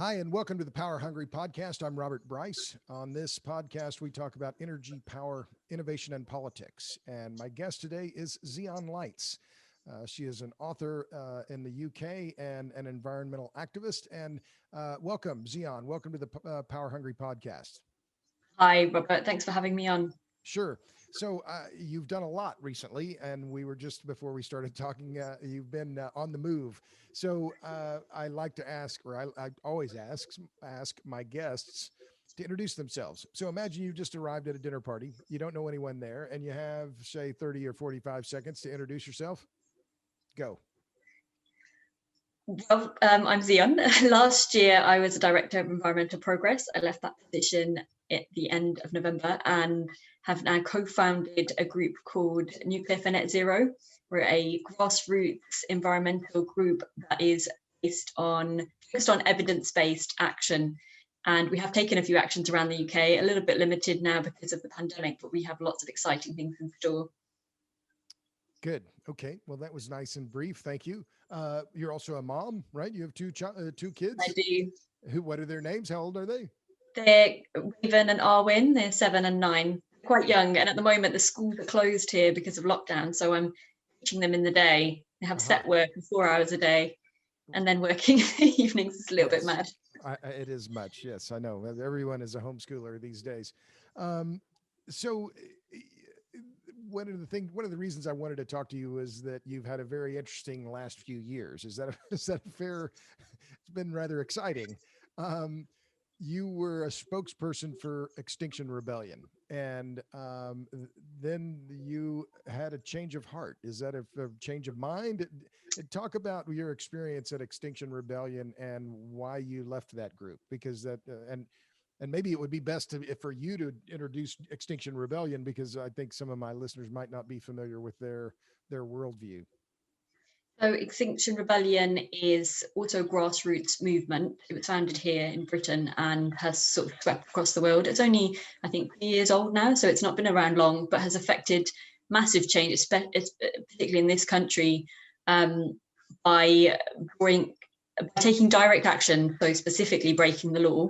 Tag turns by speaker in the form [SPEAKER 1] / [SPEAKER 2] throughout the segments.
[SPEAKER 1] Hi, and welcome to the Power Hungry Podcast. I'm Robert Bryce. On this podcast, we talk about energy, power, innovation, and politics. And my guest today is Zion Lights. She is an author in the UK and an environmental activist. And welcome, Zion. Welcome to the Power Hungry Podcast.
[SPEAKER 2] Hi, Robert. Thanks for having me on.
[SPEAKER 1] Sure. So you've done a lot recently, and we were just before we started talking. You've been on the move. So I like to ask, or I always ask my guests to introduce themselves. So imagine you just arrived at a dinner party. You don't know anyone there, and you have say 30 or 45 seconds to introduce yourself. Go.
[SPEAKER 2] Well, I'm Zion. Last year, I was a director of environmental progress. I left that position at the end of November and have now co-founded a group called Nuclear for Net Zero. We're a grassroots environmental group that is focused on evidence-based action. And we have taken a few actions around the UK, a little bit limited now because of the pandemic, but we have lots of exciting things in store.
[SPEAKER 1] Good. Okay. Well, that was nice and brief. Thank you. You're also a mom, right? You have two kids.
[SPEAKER 2] I do.
[SPEAKER 1] What are their names? How old are they?
[SPEAKER 2] They're Raven and Arwen. They're 7 and 9, quite young. And at the moment, the schools are closed here because of lockdown. So I'm teaching them in the day. They have set work for 4 hours a day, and then working evenings is a little bit mad.
[SPEAKER 1] It is much. Yes, I know. Everyone is a homeschooler these days. So one of the reasons I wanted to talk to you is that you've had a very interesting last few years. Is that fair? It's been rather exciting. You were a spokesperson for Extinction Rebellion, and then you had a change of heart. Is that a change of mind? Talk about your experience at Extinction Rebellion and why you left that group, because and maybe it would be best for you to introduce Extinction Rebellion, because I think some of my listeners might not be familiar with their worldview.
[SPEAKER 2] So Extinction Rebellion is also a grassroots movement. It was founded here in Britain and has sort of swept across the world. It's only, I think, 3 years old now, so it's not been around long, but has affected massive change, particularly in this country, by taking direct action, so specifically breaking the law,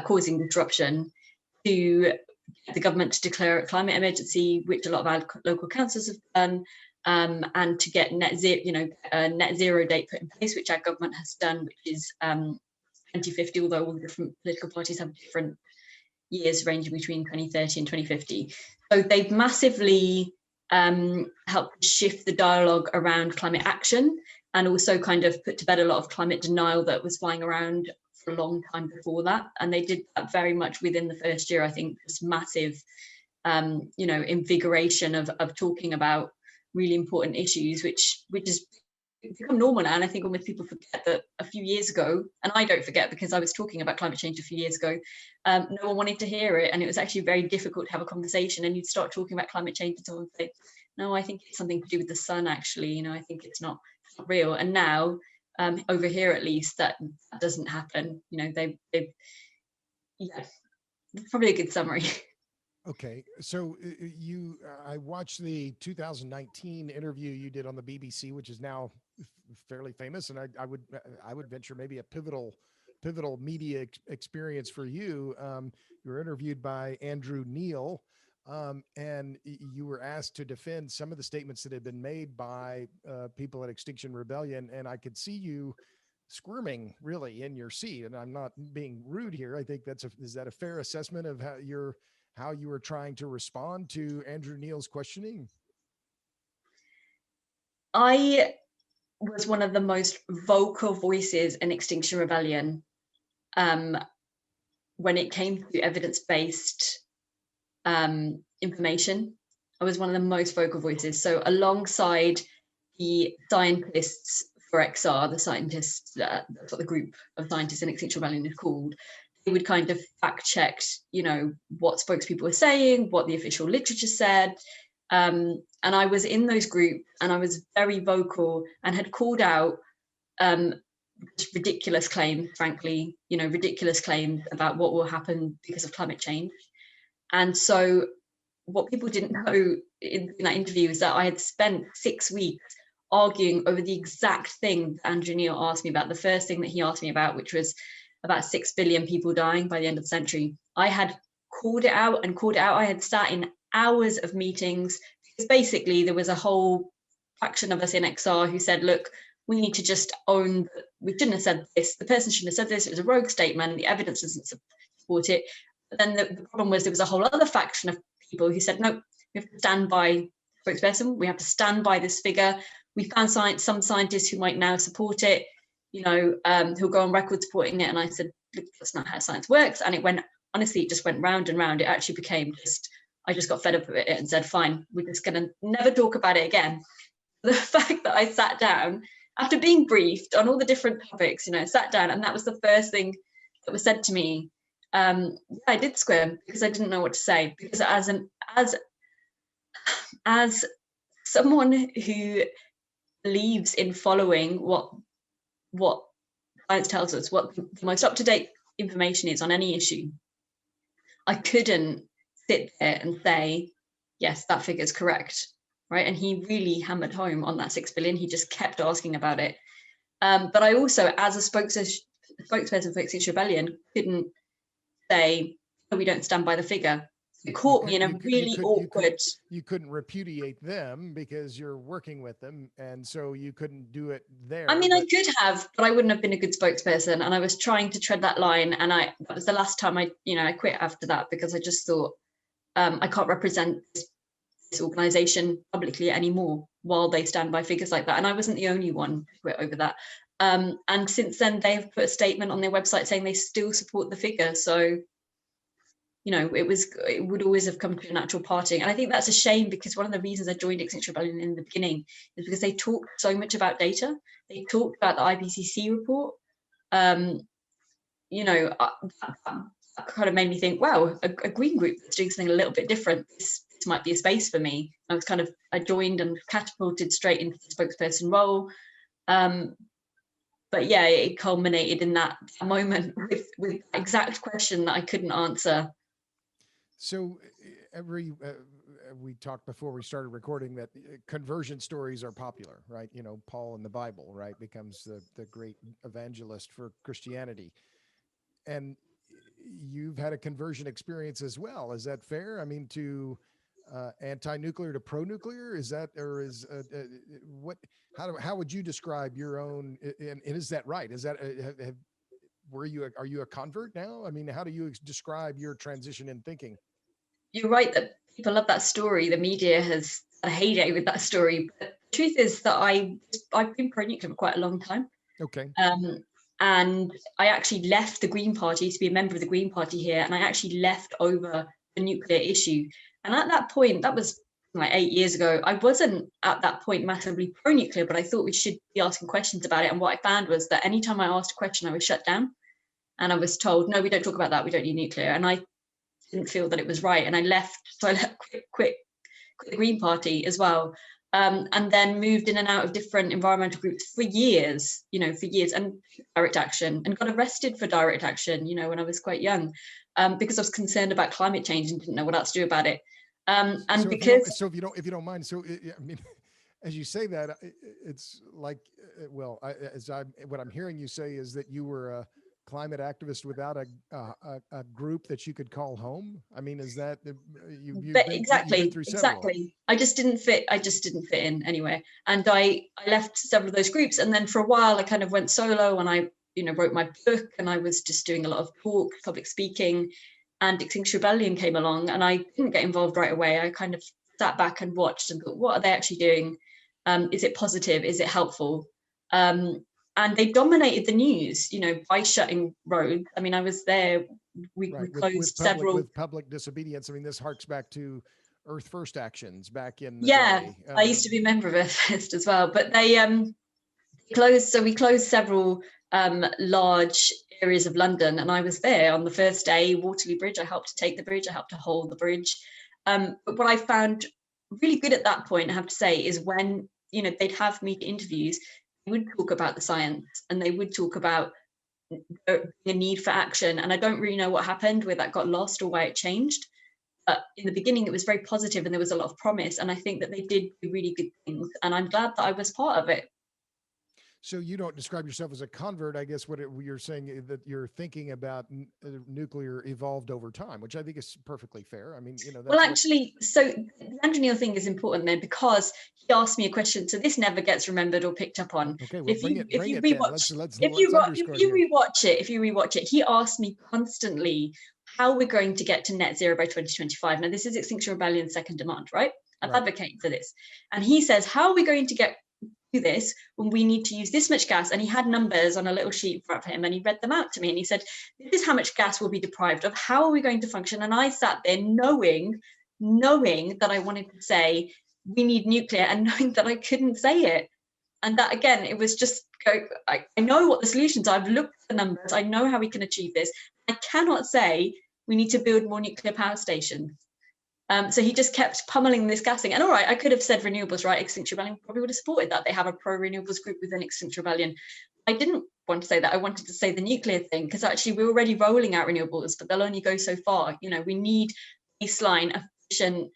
[SPEAKER 2] causing disruption, to get the government to declare a climate emergency, which a lot of our local councils have done, and to get net zero date put in place, which our government has done, which is 2050, although all the different political parties have different years ranging between 2030 and 2050. So they've massively helped shift the dialogue around climate action, and also kind of put to bed a lot of climate denial that was flying around for a long time before that. And they did that very much within the first year. I think this massive invigoration of talking about really important issues, which is become normal now. And I think almost people forget that a few years ago, and I don't forget because I was talking about climate change a few years ago, no one wanted to hear it, and it was actually very difficult to have a conversation. And you'd start talking about climate change and someone would say, no, I think it's something to do with the sun, actually, I think it's not real. And now over here, at least, that doesn't happen. Probably a good summary.
[SPEAKER 1] Okay, so I watched the 2019 interview you did on the BBC, which is now fairly famous, and I would venture maybe a pivotal media experience for you. You were interviewed by Andrew Neil, and you were asked to defend some of the statements that had been made by people at Extinction Rebellion, and I could see you squirming really in your seat. And I'm not being rude here. I think is that a fair assessment of how you were trying to respond to Andrew Neil's questioning?
[SPEAKER 2] I was one of the most vocal voices in Extinction Rebellion when it came to evidence-based information. I was one of the most vocal voices. So alongside the scientists for XR, the scientists, that's what the group of scientists in Extinction Rebellion is called, they would kind of fact check, what spokespeople were saying, what the official literature said. And I was in those groups, and I was very vocal and had called out ridiculous claims, frankly, ridiculous claims about what will happen because of climate change. And so what people didn't know in that interview is that I had spent 6 weeks arguing over the exact thing Andrew Neil asked me about. The first thing that he asked me about, which was about 6 billion people dying by the end of the century. I had called it out and called it out. I had sat in hours of meetings, because basically there was a whole faction of us in XR who said, look, we need to just own, we shouldn't have said this, the person shouldn't have said this, it was a rogue statement, the evidence doesn't support it. But then the problem was there was a whole other faction of people who said, no, we have to stand by spokesperson, we have to stand by this figure. We found some scientists who might now support it, who'll go on record supporting it. And I said, look, that's not how science works. And honestly, it just went round and round. It actually became I just got fed up with it and said, fine, we're just going to never talk about it again. The fact that I sat down after being briefed on all the different topics, sat down, and that was the first thing that was said to me. I did squirm because I didn't know what to say, because as someone who believes in following what science tells us, what the most up-to-date information is on any issue, I couldn't sit there and say, yes, that figure is correct, right? And he really hammered home on that 6 billion. He just kept asking about it. But I also, as a spokesperson for Extinction Rebellion, couldn't say, oh, we don't stand by the figure. It caught me in a really awkward...
[SPEAKER 1] You couldn't repudiate them because you're working with them, and so you couldn't do it there.
[SPEAKER 2] I mean, I could have, but I wouldn't have been a good spokesperson, and I was trying to tread that line, and that was the last time I quit after that, because I just thought, I can't represent this organisation publicly anymore while they stand by figures like that. And I wasn't the only one to quit over that. And since then, they've put a statement on their website saying they still support the figure. So, it would always have come to a natural parting. And I think that's a shame, because one of the reasons I joined Extinction Rebellion in the beginning is because they talked so much about data. They talked about the IPCC report. That kind of made me think, wow, a green group that's doing something a little bit different, this might be a space for me. I joined and catapulted straight into the spokesperson role. But yeah, it culminated in that moment with the exact question that I couldn't answer.
[SPEAKER 1] So we talked before we started recording that conversion stories are popular, right? Paul in the Bible, right, becomes the great evangelist for Christianity. And you've had a conversion experience as well. Is that fair? I mean, to anti-nuclear to pro-nuclear, is that, or is what? How would you describe your own? And is that right? Is that are you a convert now? I mean, how do you describe your transition in thinking?
[SPEAKER 2] You're right that people love that story. The media has a heyday with that story. But the truth is that I've been pro-nuclear for quite a long time.
[SPEAKER 1] Okay.
[SPEAKER 2] And I actually left the Green Party to be a member of the Green Party here, and I actually left over the nuclear issue. And at that point, that was like 8 years ago, I wasn't at that point massively pro-nuclear, but I thought we should be asking questions about it. And what I found was that anytime I asked a question, I was shut down, and I was told, no, we don't talk about that, we don't need nuclear. And I didn't feel that it was right, and I left. So I quit the Green Party as well. And then moved in and out of different environmental groups for years, and direct action, and got arrested for direct action, when I was quite young, because I was concerned about climate change and didn't know what else to do about it. And
[SPEAKER 1] so
[SPEAKER 2] because
[SPEAKER 1] if you don't mind, so I mean, as you say that, it's like, what I'm hearing you say is that you were a climate activist without a group that you could call home. I mean, is that you've been through several.
[SPEAKER 2] Exactly. I just didn't fit in anywhere, and I left several of those groups, and then for a while I kind of went solo, and I wrote my book, and I was just doing a lot of public speaking, and Extinction Rebellion came along, and I didn't get involved right away. I kind of sat back and watched and thought, what are they actually doing? Is it positive? Is it helpful? And they dominated the news, by shutting roads. I mean, I was there. We closed several
[SPEAKER 1] with public disobedience. I mean, this harks back to Earth First actions back in the
[SPEAKER 2] day.
[SPEAKER 1] I
[SPEAKER 2] used to be a member of Earth First as well, but they closed. So we closed several large areas of London, and I was there on the first day. Waterloo Bridge. I helped to take the bridge. I helped to hold the bridge. But what I found really good at that point, I have to say, is when they'd have me interviews. They would talk about the science, and they would talk about the need for action. And I don't really know what happened, where that got lost or why it changed. But in the beginning, it was very positive, and there was a lot of promise. And I think that they did do really good things. And I'm glad that I was part of it.
[SPEAKER 1] So you don't describe yourself as a convert. I guess you're saying that you're thinking about nuclear evolved over time, which I think is perfectly fair. I mean,
[SPEAKER 2] Well,
[SPEAKER 1] that's what.
[SPEAKER 2] actually, so the Andrew Neil thing is important then because he asked me a question. So this never gets remembered or picked up on.
[SPEAKER 1] Okay, well,
[SPEAKER 2] If
[SPEAKER 1] bring
[SPEAKER 2] you
[SPEAKER 1] it,
[SPEAKER 2] if
[SPEAKER 1] bring
[SPEAKER 2] you
[SPEAKER 1] it then.
[SPEAKER 2] rewatch
[SPEAKER 1] Let's underscore it here.
[SPEAKER 2] if you rewatch it, he asked me constantly how we're going to get to net zero by 2025. Now this is Extinction Rebellion's second demand, right? I've
[SPEAKER 1] Right.
[SPEAKER 2] advocated for this, and he says, how are we going to get do this when we need to use this much gas? And he had numbers on a little sheet for him, and he read them out to me, and he said, this is how much gas will be deprived of. How are we going to function? And I sat there knowing that I wanted to say we need nuclear, and knowing that I couldn't say it. And that again, it was just I know what the solutions are. I've looked at the numbers. I know how we can achieve this. I cannot say we need to build more nuclear power stations. So he just kept pummeling this gassing. And all right, I could have said renewables, right? Extinction Rebellion probably would have supported that. They have a pro-renewables group within Extinction Rebellion. I didn't want to say that. I wanted to say the nuclear thing, because actually we're already rolling out renewables, but they'll only go so far. We need baseline, efficient,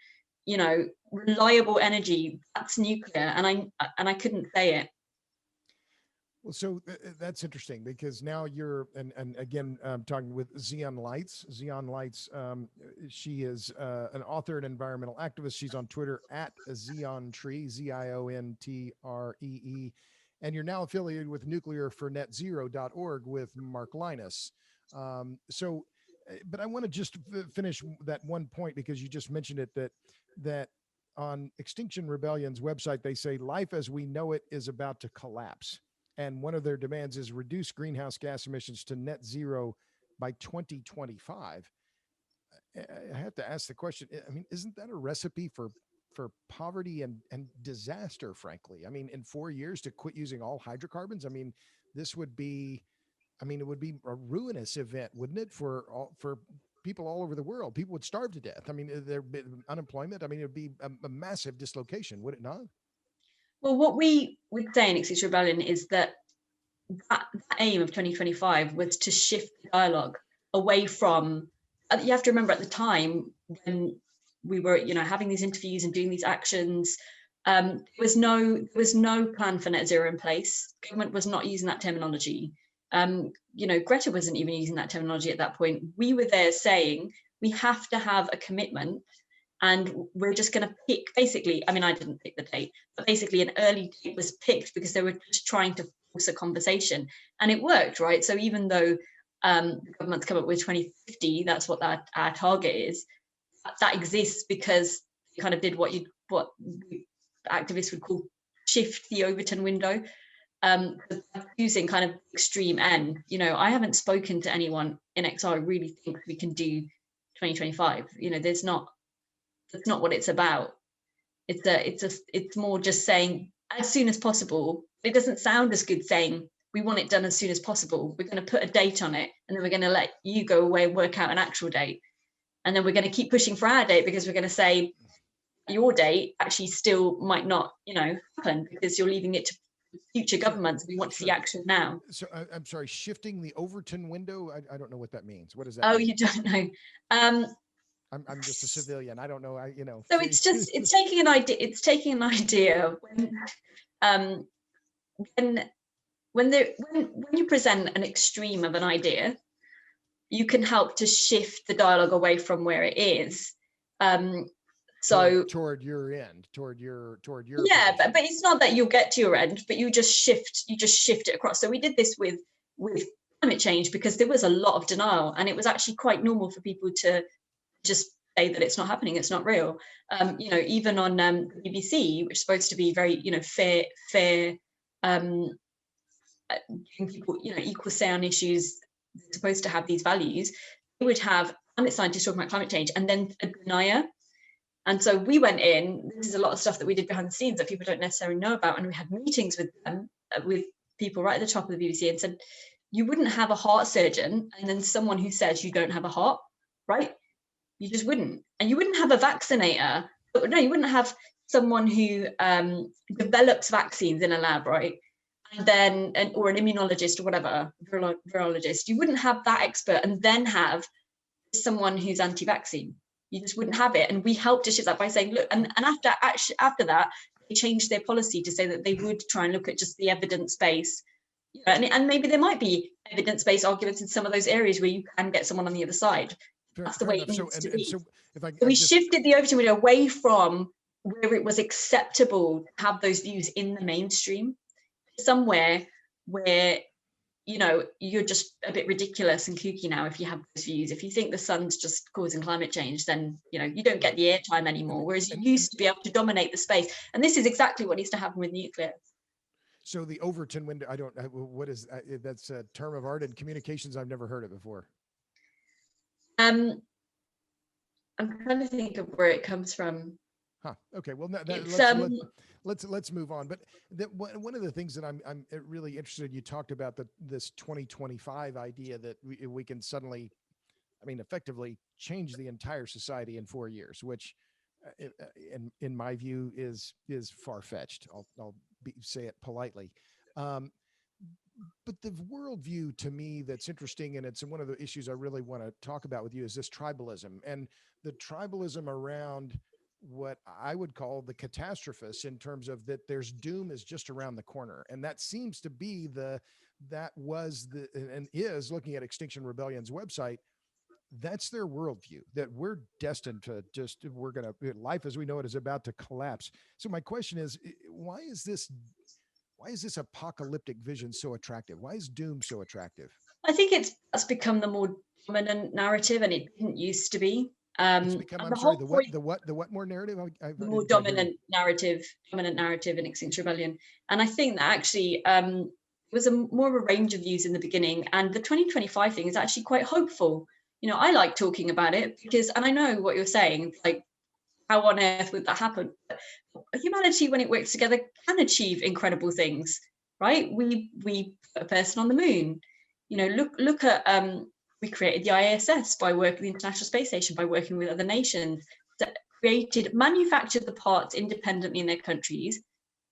[SPEAKER 2] reliable energy. That's nuclear. And I couldn't say it.
[SPEAKER 1] Well, so that's interesting because now you're, and again, I'm talking with Xeon Lights. Xeon Lights, she is an author and environmental activist. She's on Twitter at Xeon Tree, ZIONTREE. And you're now affiliated with nuclearfornetzero.org with Mark Linus. But I want to just finish that one point because you just mentioned it, that on Extinction Rebellion's website, they say life as we know it is about to collapse. And one of their demands is reduce greenhouse gas emissions to net zero by 2025. I have to ask the question. I mean, isn't that a recipe for poverty and disaster, frankly? I mean, in 4 years to quit using all hydrocarbons? I mean, it would be a ruinous event, wouldn't it, for people all over the world? People would starve to death. I mean, there'd be unemployment. I mean, it'd be a massive dislocation, would it not?
[SPEAKER 2] Well, what we would say in Extinction Rebellion is that aim of 2025 was to shift the dialogue away from, you have to remember at the time when we were, having these interviews and doing these actions, there was no plan for net zero in place. Government was not using that terminology. Greta wasn't even using that terminology at that point. We were there saying we have to have a commitment. And we're just going to pick, basically, I mean, I didn't pick the date, but basically an early date was picked because they were just trying to force a conversation. And it worked, right? So even though the government's come up with 2050, that's what our target is, that exists because they kind of did what activists would call shift the Overton window, using kind of extreme N. I haven't spoken to anyone in XR who really thinks we can do 2025. That's not what it's about. It's more just saying as soon as possible. It doesn't sound as good saying we want it done as soon as possible. We're going to put a date on it, and then we're going to let you go away and work out an actual date. And then we're going to keep pushing for our date because we're going to say your date actually still might not, happen because you're leaving it to future governments. We want to see action now.
[SPEAKER 1] So I'm sorry, shifting the Overton window. I don't know what that means. What does that?
[SPEAKER 2] Oh,
[SPEAKER 1] mean?
[SPEAKER 2] you don't know.
[SPEAKER 1] I'm just a civilian. I don't know.
[SPEAKER 2] So it's taking an idea. It's taking an idea when you present an extreme of an idea, you can help to shift the dialogue away from where it is.
[SPEAKER 1] Toward your end, toward your
[SPEAKER 2] yeah, but it's not that you'll get to your end, but you just shift it across. So we did this with climate change because there was a lot of denial, and it was actually quite normal for people to just say that it's not happening, it's not real. Even on BBC, which is supposed to be very fair people equal say on issues, supposed to have these values, they would have climate scientists talking about climate change and then a denier. And so we went in, this is a lot of stuff that we did behind the scenes that people don't necessarily know about, and we had meetings with them, with people right at the top of the BBC, and said, you wouldn't have a heart surgeon and then someone who says you don't have a heart, right? You just wouldn't. And you wouldn't have a vaccinator, but no, you wouldn't have someone who develops vaccines in a lab, right? And then, or an immunologist or whatever, virologist. You wouldn't have that expert and then have someone who's anti-vaccine. You just wouldn't have it. And we helped to shift that by saying, look, and after that, they changed their policy to say that they would try and look at just the evidence base. And maybe there might be evidence-based arguments in some of those areas where you can get someone on the other side. That's the way it needs to be.
[SPEAKER 1] So if
[SPEAKER 2] we shifted the Overton window away from where it was acceptable to have those views in the mainstream, somewhere where, you're just a bit ridiculous and kooky now if you have those views. If you think the sun's just causing climate change, then, you don't get the airtime anymore, whereas you used to be able to dominate the space. And this is exactly what needs to happen with nuclear.
[SPEAKER 1] So the Overton window, what is, that's a term of art in communications. I've never heard it before.
[SPEAKER 2] I'm trying to think of where it comes from.
[SPEAKER 1] Huh. Okay. Well, let's move on. But one of the things that I'm really interested in, you talked about this 2025 idea that we can suddenly, effectively change the entire society in 4 years, which, in my view, is far-fetched. I'll say it politely. But the worldview to me that's interesting, and it's one of the issues I really want to talk about with you, is this tribalism, and the tribalism around what I would call the catastrophists, in terms of that there's doom is just around the corner. And that seems to be and is, looking at Extinction Rebellion's website, that's their worldview, that we're destined to life as we know it is about to collapse. So my question is, why is this apocalyptic vision so attractive? Why is doom so attractive?
[SPEAKER 2] I think that's become the more dominant narrative, and it didn't used to be.
[SPEAKER 1] It's become, the what more narrative?
[SPEAKER 2] The more dominant narrative in Extinction Rebellion. And I think that actually was more of a range of views in the beginning. And the 2025 thing is actually quite hopeful. I like talking about it because, and I know what you're saying, like, how on earth would that happen? But humanity, when it works together, can achieve incredible things, right? We put a person on the moon. Look at we created the ISS by working with the International Space Station, by working with other nations that manufactured the parts independently in their countries,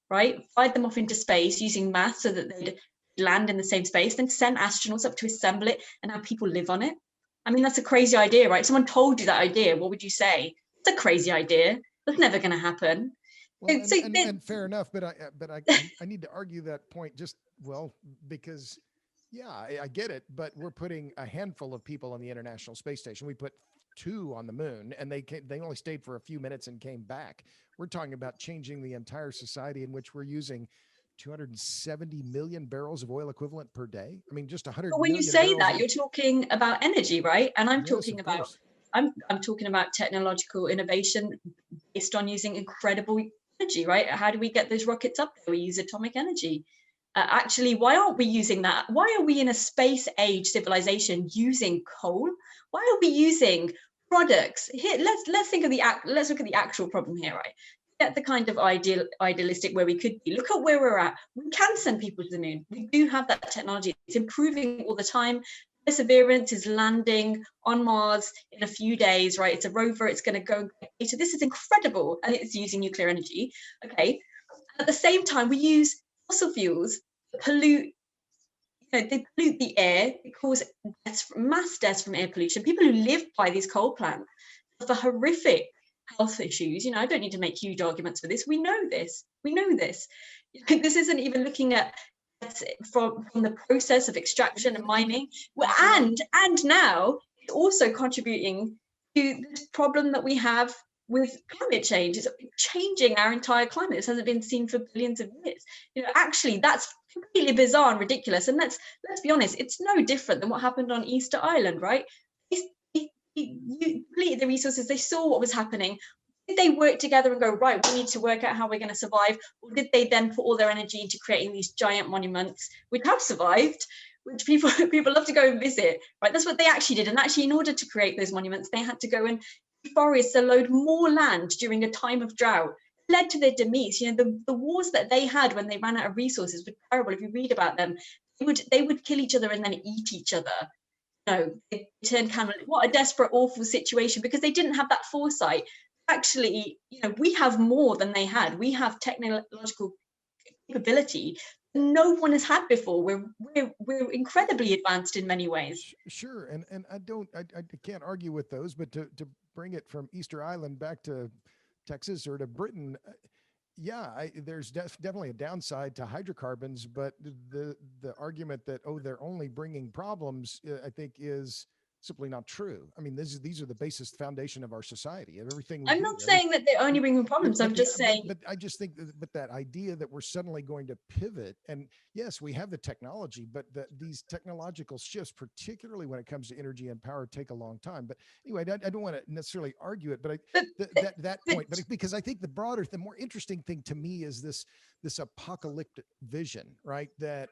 [SPEAKER 2] right? Fired them off into space using math so that they'd land in the same space, then send astronauts up to assemble it and have people live on it. That's a crazy idea, right? Someone told you that idea. What would you say? It's a crazy idea. That's never going to happen.
[SPEAKER 1] Well, and fair enough, but I need to argue that point because I get it, but we're putting a handful of people on the International Space Station. We put 2 on the moon, and they only stayed for a few minutes and came back. We're talking about changing the entire society, in which we're using 270 million barrels of oil equivalent per day. Just 100.
[SPEAKER 2] But when you say that, you're talking about energy, right? And I'm talking about I'm talking about technological innovation based on using incredible energy, right? How do we get those rockets up there? We use atomic energy. Actually, why aren't we using that? Why are we in a space age civilization using coal? Why are we using products here? Let's think of let's look at the actual problem here, right? Get the kind of idealistic where we could be. Look at where we're at. We can send people to the moon. We do have that technology. It's improving all the time. Perseverance is landing on Mars in a few days, right? It's a rover. It's going to go. So this is incredible, and it's using nuclear energy. Okay. At the same time, we use fossil fuels that pollute. They pollute the air. They cause mass deaths from air pollution. People who live by these coal plants have horrific health issues. I don't need to make huge arguments for this. We know this. This isn't even looking at from the process of extraction and mining, and now it's also contributing to this problem that we have with climate change. It's changing our entire climate. This hasn't been seen for billions of years. Actually, that's completely bizarre and ridiculous. And let's be honest, it's no different than what happened on Easter Island, right? You depleted the resources. They saw what was happening. Did they work together and go, right, we need to work out how we're going to survive? Or did they then put all their energy into creating these giant monuments, which have survived, which people love to go and visit, right? That's what they actually did. And actually, in order to create those monuments, they had to go and forest to load more land during a time of drought. It led to their demise. The wars that they had when they ran out of resources were terrible. If you read about them, they would kill each other and then eat each other. They turned cannibal. What a desperate, awful situation, because they didn't have that foresight. Actually, we have more than they had. We have technological capability no one has had before. We're incredibly advanced in many ways.
[SPEAKER 1] Sure, and I can't argue with those, but to bring it from Easter Island back to Texas or to Britain, Yeah, there's definitely a downside to hydrocarbons, but the argument that, oh, they're only bringing problems, I think is simply not true. I mean, these are the basis foundation of our society, of everything we
[SPEAKER 2] I'm
[SPEAKER 1] do.
[SPEAKER 2] not saying that they're only bringing problems. I'm just saying.
[SPEAKER 1] But I just think but that idea that we're suddenly going to pivot, and yes, we have the technology, but these technological shifts, particularly when it comes to energy and power, take a long time. But anyway, I don't want to necessarily argue it, but
[SPEAKER 2] But,
[SPEAKER 1] that
[SPEAKER 2] but
[SPEAKER 1] point, but because I think the more interesting thing to me is this apocalyptic vision, right? That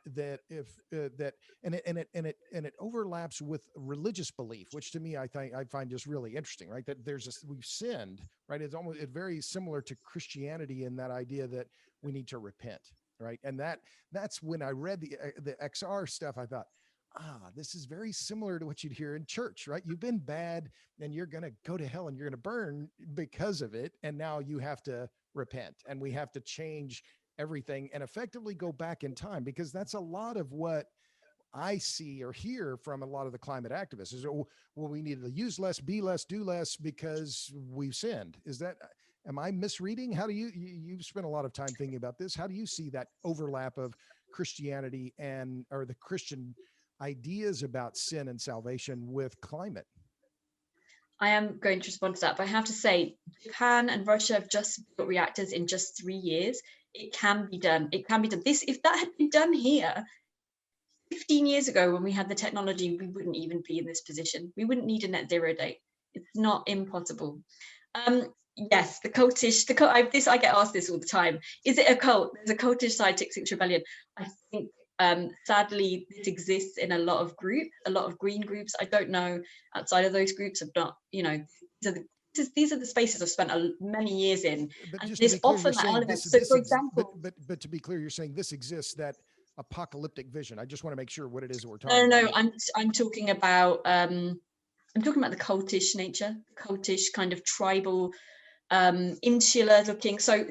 [SPEAKER 1] if that and it overlaps with religious belief, which to me I find just really interesting, right? That we've sinned, right? It's very similar to Christianity in that idea that we need to repent, right? And that's when I read the XR stuff, I thought, this is very similar to what you'd hear in church, right? You've been bad and you're going to go to hell and you're going to burn because of it. And now you have to repent and we have to change everything and effectively go back in time, because that's a lot of what I see or hear from a lot of the climate activists is, oh, well, we need to use less, be less, do less because we've sinned. Am I misreading? How do you've spent a lot of time thinking about this. How do you see that overlap of Christianity or the Christian ideas about sin and salvation with climate?
[SPEAKER 2] I am going to respond to that, but I have to say, Japan and Russia have just built reactors in just 3 years. It can be done. It can be done. If that had been done here 15 years ago, when we had the technology, we wouldn't even be in this position. We wouldn't need a net zero date. It's not impossible. Yes, the cultish, I get asked this all the time. Is it a cult? There's a cultish side to Extinction Rebellion. I think sadly this exists in a lot of green groups. I don't know outside of those groups. I'm not, these are the spaces I've spent many years in.
[SPEAKER 1] But
[SPEAKER 2] and
[SPEAKER 1] just to
[SPEAKER 2] there's
[SPEAKER 1] be clear,
[SPEAKER 2] often
[SPEAKER 1] you're
[SPEAKER 2] that
[SPEAKER 1] saying
[SPEAKER 2] element. So for example,
[SPEAKER 1] but to be clear, you're saying this exists, that apocalyptic vision. I just want to make sure what it is that we're
[SPEAKER 2] no,
[SPEAKER 1] talking about.
[SPEAKER 2] I'm talking about I'm talking about the cultish nature, cultish kind of tribal, insular looking. So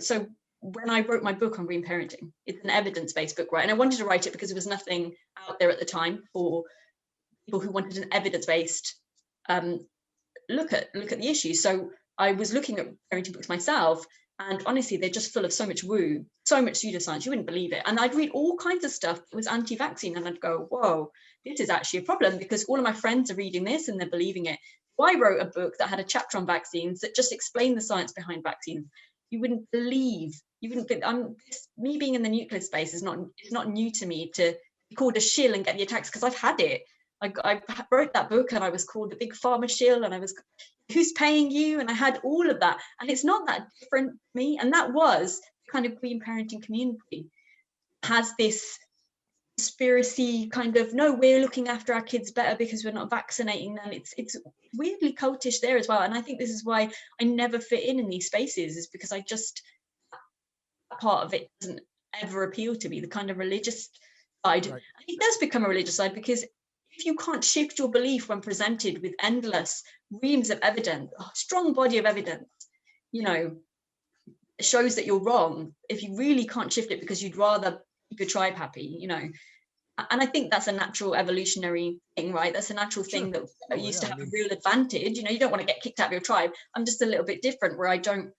[SPEAKER 2] when I wrote my book on green parenting, it's an evidence-based book, right? And I wanted to write it because there was nothing out there at the time for people who wanted an evidence-based look at the issue. So I was looking at parenting books myself, and honestly, they're just full of so much woo, so much pseudoscience, you wouldn't believe it. And I'd read all kinds of stuff that was anti-vaccine, and I'd go, whoa, this is actually a problem, because all of my friends are reading this and they're believing it. So I wrote a book that had a chapter on vaccines that just explained the science behind vaccines. You wouldn't believe, me being in the nuclear space is not new to me to be called a shill and get the attacks, because I've had it. I wrote that book and I was called the big pharma shill, and I was, who's paying you? And I had all of that. And it's not that different to me. And that was the kind of green parenting community has this conspiracy kind of, no, we're looking after our kids better because we're not vaccinating them. It's weirdly cultish there as well. And I think this is why I never fit in these spaces, is because I just, part of it doesn't ever appeal to me, the kind of religious side. Right. It does become a religious side, because if you can't shift your belief when presented with endless reams of evidence, a strong body of evidence, shows that you're wrong, if you really can't shift it because you'd rather keep your tribe happy, and I think that's a natural evolutionary thing, right? That's a natural thing that used to have a real advantage. You don't want to get kicked out of your tribe. I'm just a little bit different, where I don't,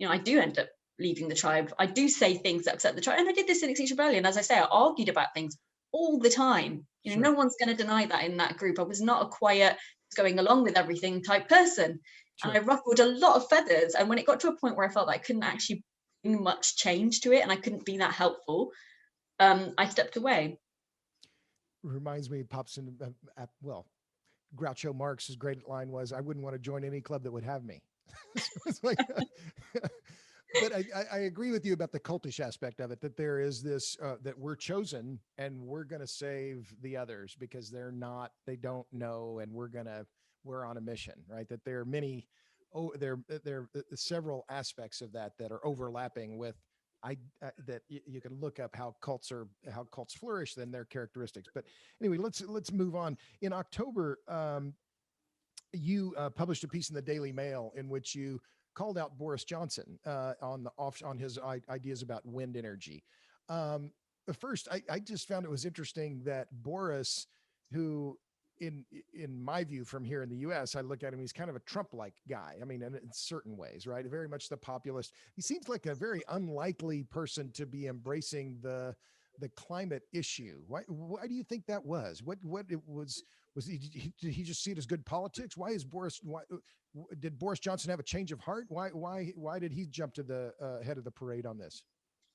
[SPEAKER 2] I do end up leaving the tribe. I do say things that upset the tribe. And I did this in Extinction Rebellion. As I say, I argued about things all the time. No one's going to deny that in that group. I was not a quiet, going along with everything type person. And I ruffled a lot of feathers. And when it got to a point where I felt that I couldn't actually bring much change to it and I couldn't be that helpful, I stepped away.
[SPEAKER 1] Reminds me, pops in, Groucho Marx's great line was, "I wouldn't want to join any club that would have me." It's like, but I agree with you about the cultish aspect of it, that there is this, that we're chosen and we're going to save the others because they don't know. And we're on a mission, right? That there are many, there are several aspects of that are overlapping with, that you can look up how cults flourish, then their characteristics. But anyway, let's move on. In October, you published a piece in the Daily Mail in which you called out Boris Johnson on his ideas about wind energy. First, I just found it was interesting that Boris, who in my view from here in the US, I look at him, he's kind of a Trump-like guy. I mean, in certain ways, right? Very much the populist. He seems like a very unlikely person to be embracing the climate issue. Why do you think that was? What it was did he just see it as good politics? Why did Boris Johnson have a change of heart? Why did he jump to the head of the parade on this?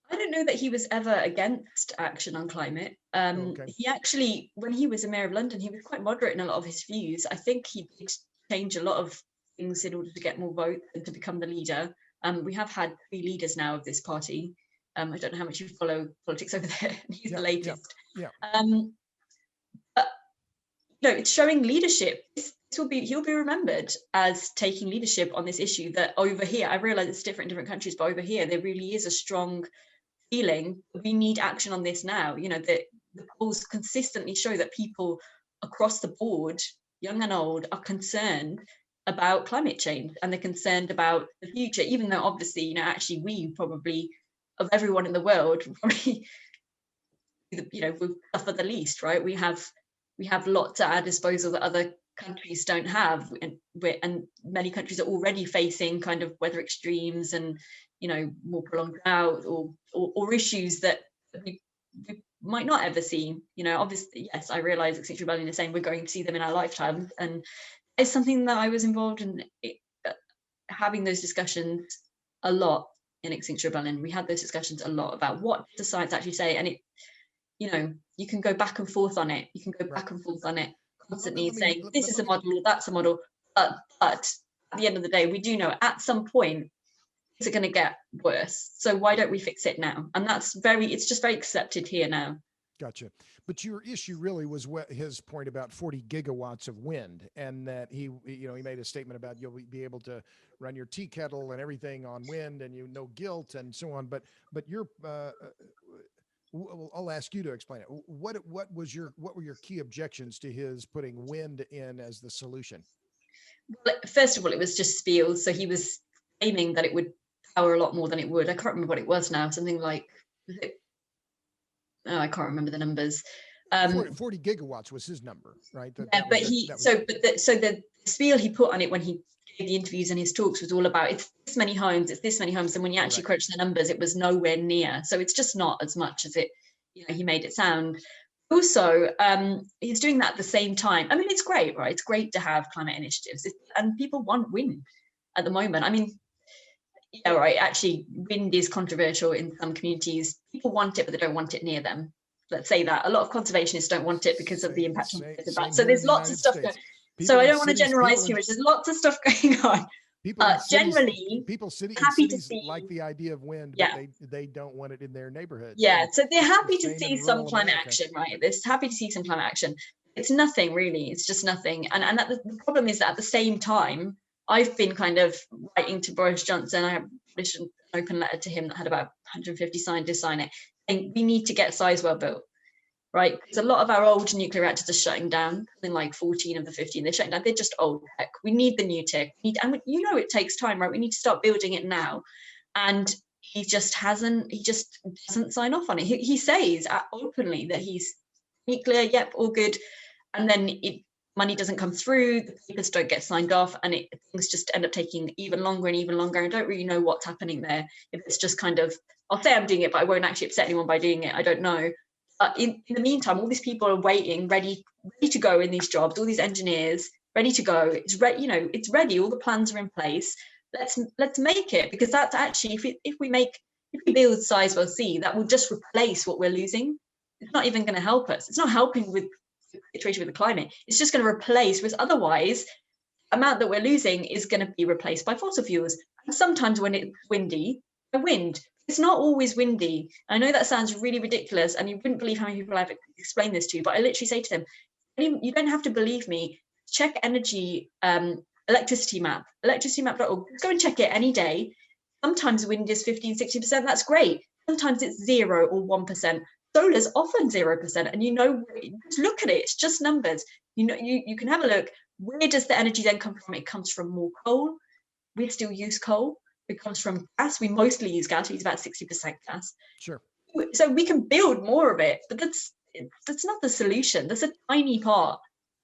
[SPEAKER 2] I don't know that he was ever against action on climate.
[SPEAKER 1] Okay.
[SPEAKER 2] He actually, when he was a mayor of London, he was quite moderate in a lot of his views. I think he did change a lot of things in order to get more votes and to become the leader. We have had 3 leaders now of this party. I don't know how much you follow politics over there. He's the latest.
[SPEAKER 1] Yeah.
[SPEAKER 2] But it's showing leadership. He'll be remembered as taking leadership on this issue. That over here, I realize it's different in different countries, but over here there really is a strong feeling we need action on this now. The polls consistently show that people across the board, young and old, are concerned about climate change, and they're concerned about the future, even though obviously, actually we probably, of everyone in the world, probably, we suffer the least, right? We have lots at our disposal that other countries don't have, and many countries are already facing kind of weather extremes and more prolonged drought or issues that we might not ever see. Obviously, yes, I realize Extinction Rebellion is saying we're going to see them in our lifetime, and it's something that I was involved in having those discussions a lot in Extinction Rebellion. We had those discussions a lot about what does science actually say, and it you can go back and forth on it. You can go back and forth on it constantly, saying this is a model or that's a model, but at the end of the day, we do know at some point it's going to get worse. So why don't we fix it now? And it's just very accepted here now.
[SPEAKER 1] Gotcha. But your issue really was his point about 40 gigawatts of wind, and that he made a statement about you'll be able to run your tea kettle and everything on wind, and no guilt and so on. But you're, I'll ask you to explain it. What were your key objections to his putting wind in as the solution?
[SPEAKER 2] Well, first of all, it was just spiel. So he was aiming that it would power a lot more than it would. I can't remember what it was now. Something like, I can't remember the numbers.
[SPEAKER 1] 40 gigawatts was his number, right?
[SPEAKER 2] The spiel he put on it when he gave the interviews and his talks was all about it's this many homes, and when you actually crunch the numbers, it was nowhere near. So it's just not as much as it, he made it sound. Also, he's doing that at the same time. I mean, it's great, right? It's great to have climate initiatives, and people want wind at the moment. I mean, right. Actually, wind is controversial in some communities. People want it, but they don't want it near them. Let's say that. A lot of conservationists don't want it because of the impact on the. So there's lots of stuff going. So I don't want to generalize too much. There's lots of stuff going on. Generally,
[SPEAKER 1] people happy to see, like the idea of wind, but they don't want it in their neighborhood.
[SPEAKER 2] Yeah, so they're happy to see some climate action, right? They're happy to see some climate action. It's nothing really. It's just nothing. And the problem is that at the same time, I've been kind of writing to Boris Johnson. I published an open letter to him that had about 150 scientists sign it, saying we need to get Sizewell built, right? Because a lot of our old nuclear reactors are shutting down. Something like 14 of the 15, they're shutting down. They're just old tech. We need the new tech. And it takes time, right? We need to start building it now. And he just doesn't sign off on it. He says openly that he's nuclear, yep, all good. And then money doesn't come through, the papers don't get signed off, and things just end up taking even longer and even longer. I don't really know what's happening there. If it's just kind of, I'll say I'm doing it, but I won't actually upset anyone by doing it. I don't know. But in the meantime, all these people are waiting, ready to go in these jobs, all these engineers ready to go. It's ready, it's ready. All the plans are in place. Let's make it, because that's actually, if we build Sizewell C, that will just replace what we're losing. It's not even going to help us. It's not helping with the situation with the climate. It's just going to replace, because otherwise the amount that we're losing is going to be replaced by fossil fuels. And sometimes when it's windy, wind. It's not always windy. I know that sounds really ridiculous, and you wouldn't believe how many people I've explained this to, but I literally say to them, you don't have to believe me. Check energy, electricity map, electricitymap.org. Go and check it any day. Sometimes wind is 15, 60%. That's great. Sometimes it's 0 or 1%. Solar's often 0%. And just look at it. It's just numbers. You can have a look. Where does the energy then come from? It comes from more coal. We still use coal. It comes from gas. We mostly use gas. We use about 60% gas.
[SPEAKER 1] Sure.
[SPEAKER 2] So we can build more of it, but that's not the solution. That's a tiny part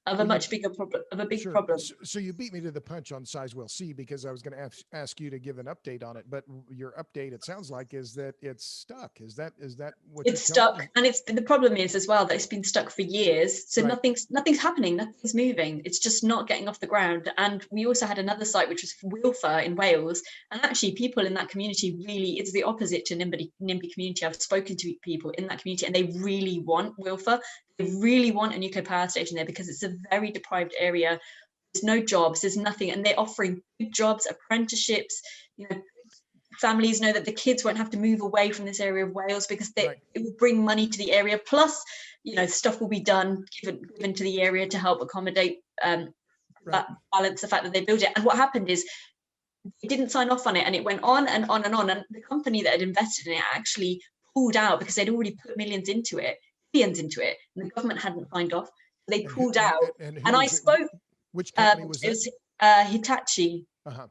[SPEAKER 2] of a
[SPEAKER 1] Well, you
[SPEAKER 2] much bigger problem, of a big
[SPEAKER 1] sure.
[SPEAKER 2] problem.
[SPEAKER 1] So you beat me to the punch on Sizewell C because I was going to ask you to give an update on it. But your update, it sounds like, is that it's stuck. Is that what you're
[SPEAKER 2] It's
[SPEAKER 1] telling
[SPEAKER 2] stuck,
[SPEAKER 1] me?
[SPEAKER 2] and it's the problem is as well that it's been stuck for years. So
[SPEAKER 1] Right.
[SPEAKER 2] nothing's happening, nothing's moving. It's just not getting off the ground. And we also had another site which was Wilfer in Wales, and actually people in that community really, it's the opposite to NIMBY community. I've spoken to people in that community, and they really want Wilfer. They really want a nuclear power station there because it's a very deprived area. There's no jobs, there's nothing, and they're offering good jobs, apprenticeships. You know, families know that the kids won't have to move away from this area of Wales because
[SPEAKER 1] Right.
[SPEAKER 2] it will bring money to the area. Plus, stuff will be done given to the area to help accommodate
[SPEAKER 1] Right.
[SPEAKER 2] that balance the fact that they build it. And what happened is they didn't sign off on it, and it went on and on and on. And the company that had invested in it actually pulled out because they'd already put billions into it, and the government hadn't signed off. They pulled out.
[SPEAKER 1] And
[SPEAKER 2] And
[SPEAKER 1] who
[SPEAKER 2] I
[SPEAKER 1] was it?
[SPEAKER 2] spoke.
[SPEAKER 1] Which company was
[SPEAKER 2] It
[SPEAKER 1] that?
[SPEAKER 2] was Hitachi.
[SPEAKER 1] Uh-huh.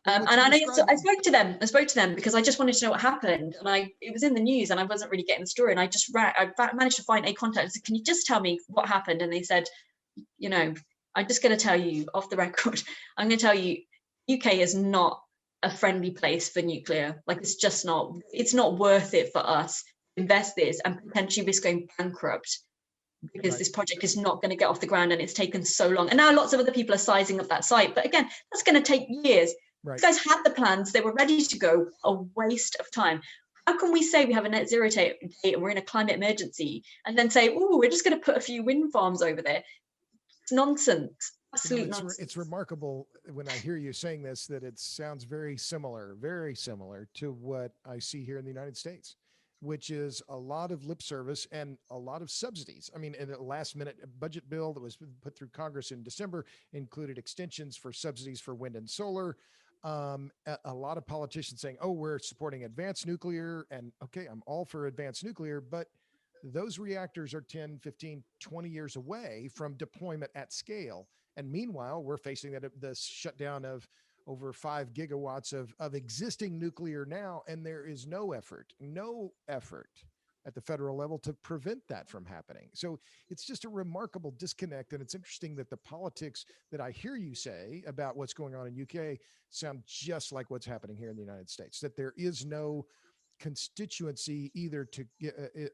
[SPEAKER 1] Well, what
[SPEAKER 2] And
[SPEAKER 1] you're
[SPEAKER 2] I
[SPEAKER 1] describing,
[SPEAKER 2] spoke to them. I spoke to them because I just wanted to know what happened, and it was in the news, and I wasn't really getting the story. And I managed to find a contact. I said, "Can you just tell me what happened?" And they said, "I'm just going to tell you off the record. I'm going to tell you, UK is not a friendly place for nuclear. Like it's just not. It's not worth it for us to invest this and potentially risk going bankrupt." Because
[SPEAKER 1] right.
[SPEAKER 2] this project is not going to get off the ground and it's taken so long. And now lots of other people are sizing up that site. But again, that's going to take years.
[SPEAKER 1] Right.
[SPEAKER 2] These guys had the plans, they were ready to go, a waste of time. How can we say we have a net zero date and we're in a climate emergency and then say, oh, we're just going to put a few wind farms over there? It's nonsense. Absolute nonsense.
[SPEAKER 1] It's remarkable when I hear you saying this that it sounds very similar to what I see here in the United States, which is a lot of lip service and a lot of subsidies. I mean, in a last minute budget bill that was put through Congress in December included extensions for subsidies for wind and solar. A lot of politicians saying, oh, we're supporting advanced nuclear. And okay, I'm all for advanced nuclear, but those reactors are 10, 15, 20 years away from deployment at scale. And meanwhile, we're facing the shutdown of over 5 gigawatts of existing nuclear now, and there is no effort at the federal level to prevent that from happening. So it's just a remarkable disconnect. And it's interesting that the politics that I hear you say about what's going on in UK sound just like what's happening here in the United States, that there is no constituency either to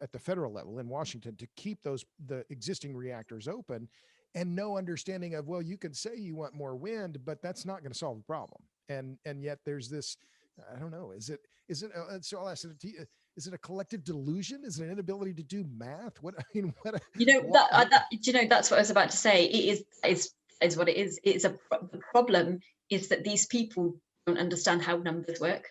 [SPEAKER 1] at the federal level in Washington to keep the existing reactors open, and no understanding of, well, you can say you want more wind, but that's not going to solve the problem. And yet there's this, I don't know, is it so I'll ask it to you, is it a collective delusion? Is it an inability to do math? What, I mean, what,
[SPEAKER 2] that's what I was about to say. It is what it is. The problem is that these people don't understand how numbers work.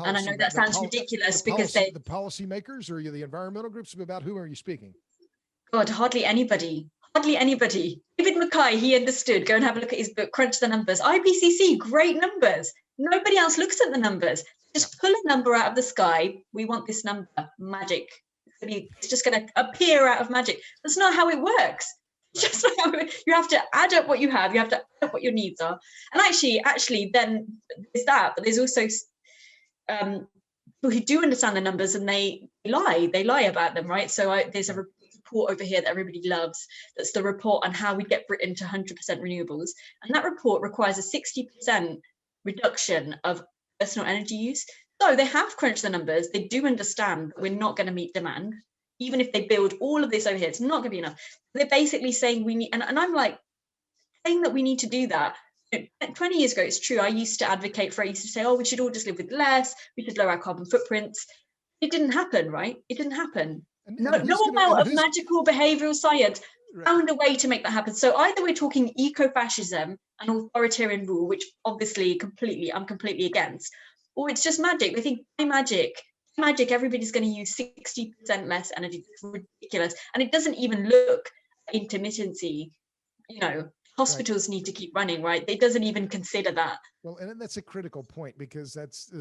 [SPEAKER 2] And I know that sounds ridiculous because the
[SPEAKER 1] policymakers or the environmental groups, about whom are you speaking?
[SPEAKER 2] God, hardly anybody. David Mackay, he understood. Go and have a look at his book, Crunch the Numbers. IPCC, great numbers. Nobody else looks at the numbers. Just pull a number out of the sky. We want this number. Magic. It's just going to appear out of magic. That's not how it works. Right. Just you have to add up what you have. You have to add up what your needs are. And actually, then there's that. But there's also people who do understand the numbers and they lie about them, right? So there's a report over here that everybody loves. That's the report on how we get Britain to 100% renewables, and that report requires a 60% reduction of personal energy use. So they have crunched the numbers. They do understand that we're not going to meet demand, even if they build all of this over here. It's not going to be enough. They're basically saying we need, and I'm like saying that we need to do that. 20 years ago, it's true, I used to say, oh, we should all just live with less, we should lower our carbon footprints. It didn't happen, right? It didn't happen. No amount of magical behavioral science found a way to make that happen. So either we're talking eco-fascism and authoritarian rule, which obviously I'm completely against, or it's just magic. They think by magic, everybody's going to use 60% less energy. It's ridiculous. And it doesn't even look at intermittency, hospitals need to keep running, right? It doesn't even consider that.
[SPEAKER 1] Well, and that's a critical point, because that's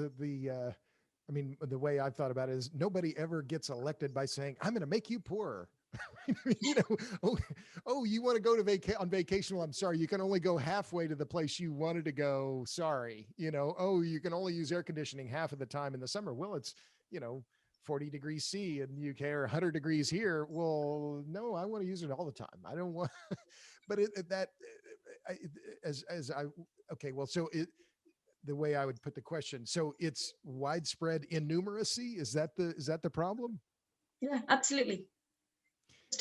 [SPEAKER 1] I mean, the way I've thought about it is nobody ever gets elected by saying, I'm going to make you poorer. You want to go to on vacation? Well, I'm sorry, you can only go halfway to the place you wanted to go. Sorry. You can only use air conditioning half of the time in the summer. Well, it's, 40 degrees C in the UK or 100 degrees here. Well, no, I want to use it all the time. I don't want, but I, as I, okay, well, so the way I would put the question, so it's widespread innumeracy. Is that the problem?
[SPEAKER 2] Yeah, absolutely.